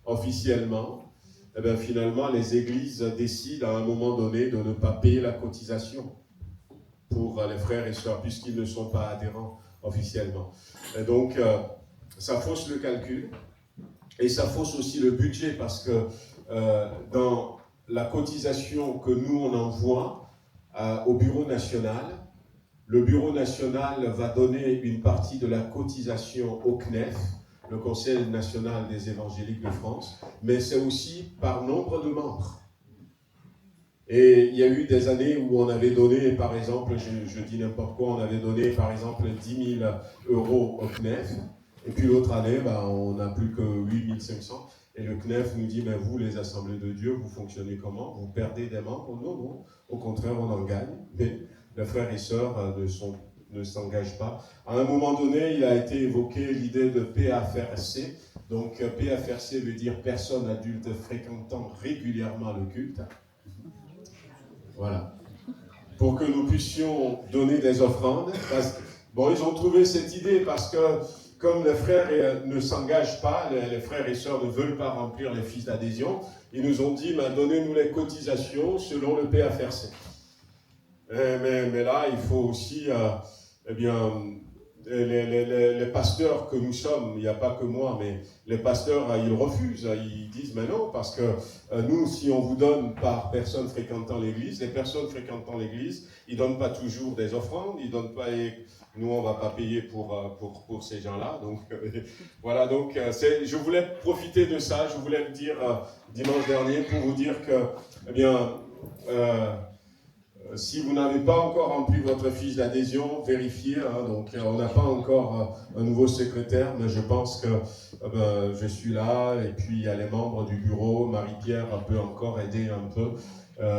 Speaker 5: officiellement, eh bien, finalement, les églises décident à un moment donné de ne pas payer la cotisation pour les frères et sœurs, puisqu'ils ne sont pas adhérents officiellement. Et donc, ça fausse le calcul, et ça fausse aussi le budget, parce que dans la cotisation que nous, on envoie au bureau national, le bureau national va donner une partie de la cotisation au CNEF, le Conseil national des évangéliques de France, mais c'est aussi par nombre de membres. Et il y a eu des années où on avait donné, par exemple, je dis n'importe quoi, on avait donné par exemple 10 000 euros au CNEF, et puis l'autre année, on n'a plus que 8 500, et le CNEF nous dit, mais vous, les assemblées de Dieu, vous fonctionnez comment? Vous perdez des membres? Non, non, au contraire, on en gagne, mais les frères et sœurs ne s'engagent pas. À un moment donné, il a été évoqué l'idée de PFRC. Donc PFRC veut dire personnes adultes fréquentant régulièrement le culte. Voilà. Pour que nous puissions donner des offrandes. Bon, ils ont trouvé cette idée parce que comme les frères ne s'engagent pas, les frères et sœurs ne veulent pas remplir les fiches d'adhésion, ils nous ont dit, donnez-nous les cotisations selon le PFRC. Mais là, il faut aussi, les pasteurs que nous sommes, il n'y a pas que moi, mais les pasteurs, ils refusent, ils disent, mais non, parce que nous, si on vous donne par personne fréquentant l'église, les personnes fréquentant l'église, ils ne donnent pas toujours des offrandes, ils donnent pas, nous, on ne va pas payer pour ces gens-là. Donc, voilà, donc, je voulais profiter de ça, je voulais le dire dimanche dernier pour vous dire que, si vous n'avez pas encore rempli votre fiche d'adhésion, vérifiez. Donc, on n'a pas encore un nouveau secrétaire, mais je pense que je suis là. Et puis, il y a les membres du bureau. Marie-Pierre peut encore aider un peu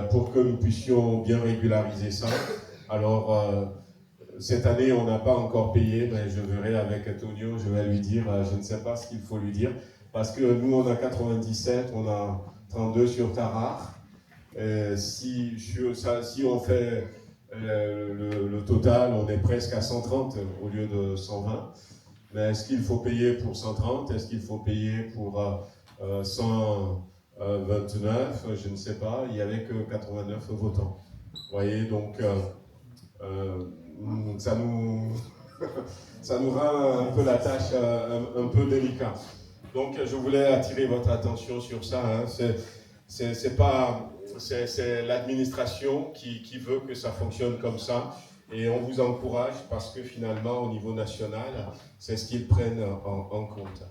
Speaker 5: pour que nous puissions bien régulariser ça. Alors, cette année, on n'a pas encore payé, mais je verrai avec Antonio, je vais lui dire, je ne sais pas ce qu'il faut lui dire, parce que nous, on a 97, on a 32 sur Tarare. Si on fait le total, on est presque à 130 au lieu de 120. Mais est-ce qu'il faut payer pour 130? Est-ce qu'il faut payer pour 129? Je ne sais pas. Il n'y avait que 89 votants. Vous voyez, donc ça nous rend un peu la tâche un peu délicate. Donc je voulais attirer votre attention sur ça. C'est l'administration qui veut que ça fonctionne comme ça, et on vous encourage parce que finalement au niveau national c'est ce qu'ils prennent en compte.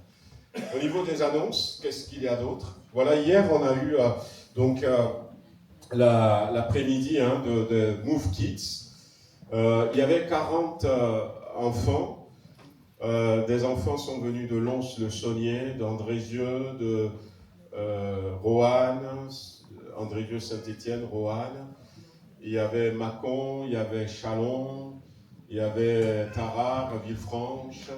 Speaker 5: Au niveau des annonces, qu'est-ce qu'il y a d'autre? Voilà, hier on a eu l'après-midi de Move Kids. Il y avait 40 enfants. Des enfants sont venus de Lons-le-Saunier, d'Andrézieux, de Roanne, Andrézieux, Saint-Étienne, Roanne. Il y avait Mâcon, il y avait Châlons, il y avait Tarare, Villefranche.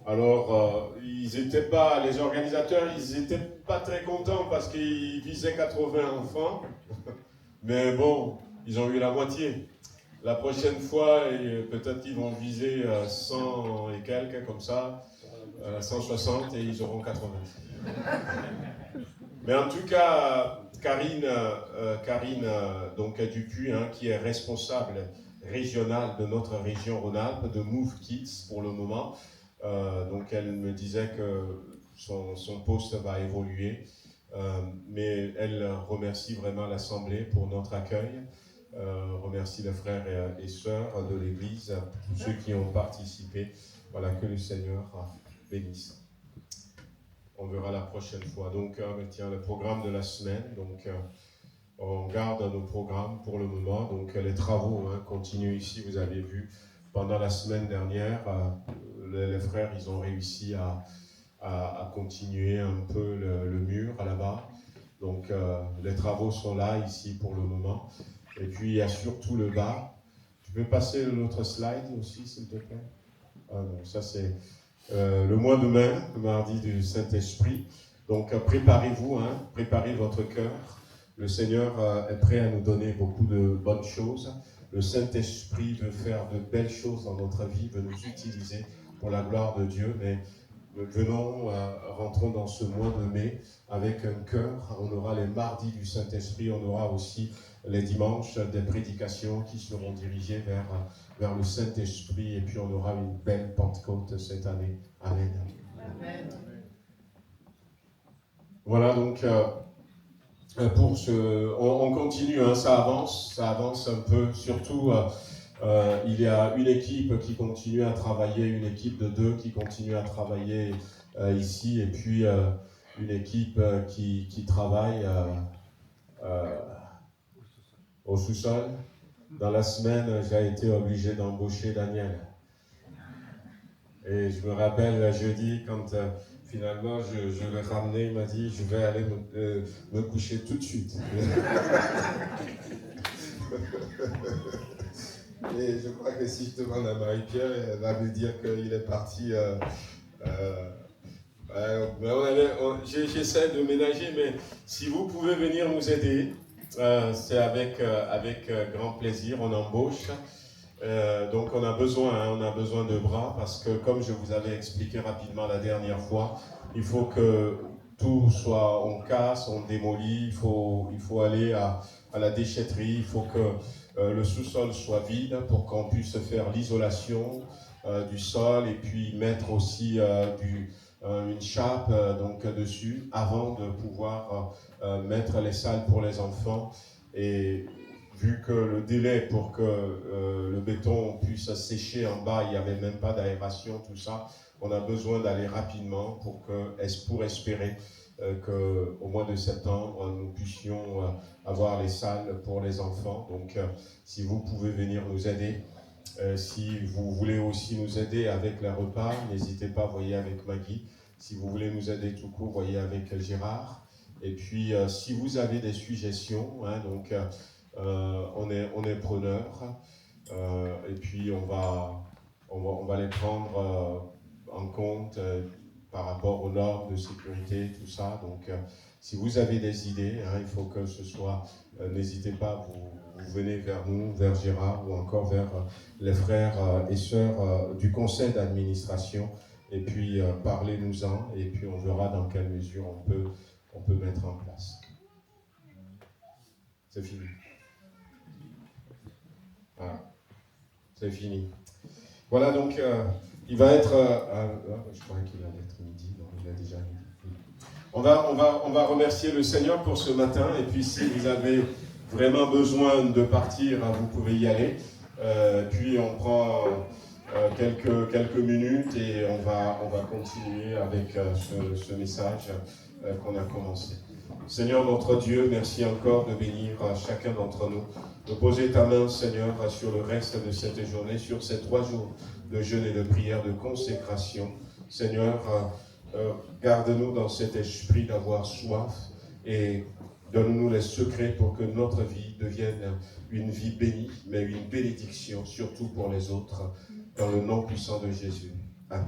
Speaker 5: Alors, les organisateurs, ils n'étaient pas très contents parce qu'ils visaient 80 enfants. Mais bon, ils ont eu la moitié. La prochaine fois, peut-être qu'ils vont viser 100 et quelques, comme ça, 160, et ils auront 80. Mais en tout cas, Karine donc Dupuis, qui est responsable régionale de notre région Rhône-Alpes, de Move Kids pour le moment, donc elle me disait que son poste va évoluer, mais elle remercie vraiment l'Assemblée pour notre accueil, remercie les frères et sœurs de l'Église, tous ceux qui ont participé. Voilà, que le Seigneur bénisse. On verra la prochaine fois. Donc, tiens, le programme de la semaine. Donc, on garde nos programmes pour le moment. Donc, les travaux continuent ici. Vous avez vu, pendant la semaine dernière, les frères, ils ont réussi à continuer un peu le mur là-bas. Donc, les travaux sont là, ici, pour le moment. Et puis, il y a surtout le bas. Tu peux passer l'autre slide aussi, s'il te plaît? Ah non, ça c'est... le mois de mai, le mardi du Saint-Esprit. Donc préparez-vous, préparez votre cœur. Le Seigneur est prêt à nous donner beaucoup de bonnes choses. Le Saint-Esprit veut faire de belles choses dans notre vie, veut nous utiliser pour la gloire de Dieu. Mais rentrons dans ce mois de mai avec un cœur. On aura les mardis du Saint-Esprit, on aura aussi les dimanches des prédications qui seront dirigées vers le Saint-Esprit, et puis on aura une belle Pentecôte cette année. Amen. Amen. Voilà, donc on continue, hein, ça avance un peu, surtout il y a une équipe qui continue à travailler, une équipe de 2 qui continue à travailler ici, et puis une équipe qui travaille au sous-sol. Dans la semaine, j'ai été obligé d'embaucher Daniel. Et je me rappelle jeudi, quand finalement je l'ai ramené, il m'a dit « Je vais aller me coucher tout de suite. » Et je crois que si je demande à Marie-Pierre, elle va me dire qu'il est parti. J'essaie de ménager, mais si vous pouvez venir nous aider, c'est avec grand plaisir. On embauche. Donc on a besoin de bras, parce que comme je vous avais expliqué rapidement la dernière fois, il faut que tout soit, on casse, on démolit, il faut aller à la déchetterie, il faut que le sous-sol soit vide pour qu'on puisse faire l'isolation du sol, et puis mettre aussi une chape donc dessus avant de pouvoir mettre les salles pour les enfants. Et vu que le délai pour que le béton puisse sécher en bas, il n'y avait même pas d'aération, tout ça, on a besoin d'aller rapidement pour espérer qu'au mois de septembre, nous puissions avoir les salles pour les enfants. Donc, si vous pouvez venir nous aider, si vous voulez aussi nous aider avec les repas, n'hésitez pas, voyez avec Maggie. Si vous voulez nous aider tout court, voyez avec Gérard. Et puis, si vous avez des suggestions, hein, donc on est preneurs. Et puis, on va les prendre en compte par rapport aux normes de sécurité, tout ça. Donc, si vous avez des idées, hein, il faut que ce soit, n'hésitez pas, vous venez vers nous, vers Gérard, ou encore vers les frères et sœurs du conseil d'administration, et puis parlez-nous-en, et puis on verra dans quelle mesure on peut mettre en place. C'est fini. Voilà. C'est fini. Voilà, donc, il va être... je croyais qu'il allait être midi, non, il a déjà midi. On va remercier le Seigneur pour ce matin, et puis si vous avez vraiment besoin de partir, hein, vous pouvez y aller. Puis on prend quelques minutes et on va continuer avec ce message qu'on a commencé. Seigneur notre Dieu, merci encore de bénir chacun d'entre nous, de poser ta main, Seigneur, sur le reste de cette journée, sur ces 3 jours de jeûne et de prière, de consécration. Seigneur, garde-nous dans cet esprit d'avoir soif, et donne-nous les secrets pour que notre vie devienne une vie bénie, mais une bénédiction, surtout pour les autres, dans le nom puissant de Jésus. Amen.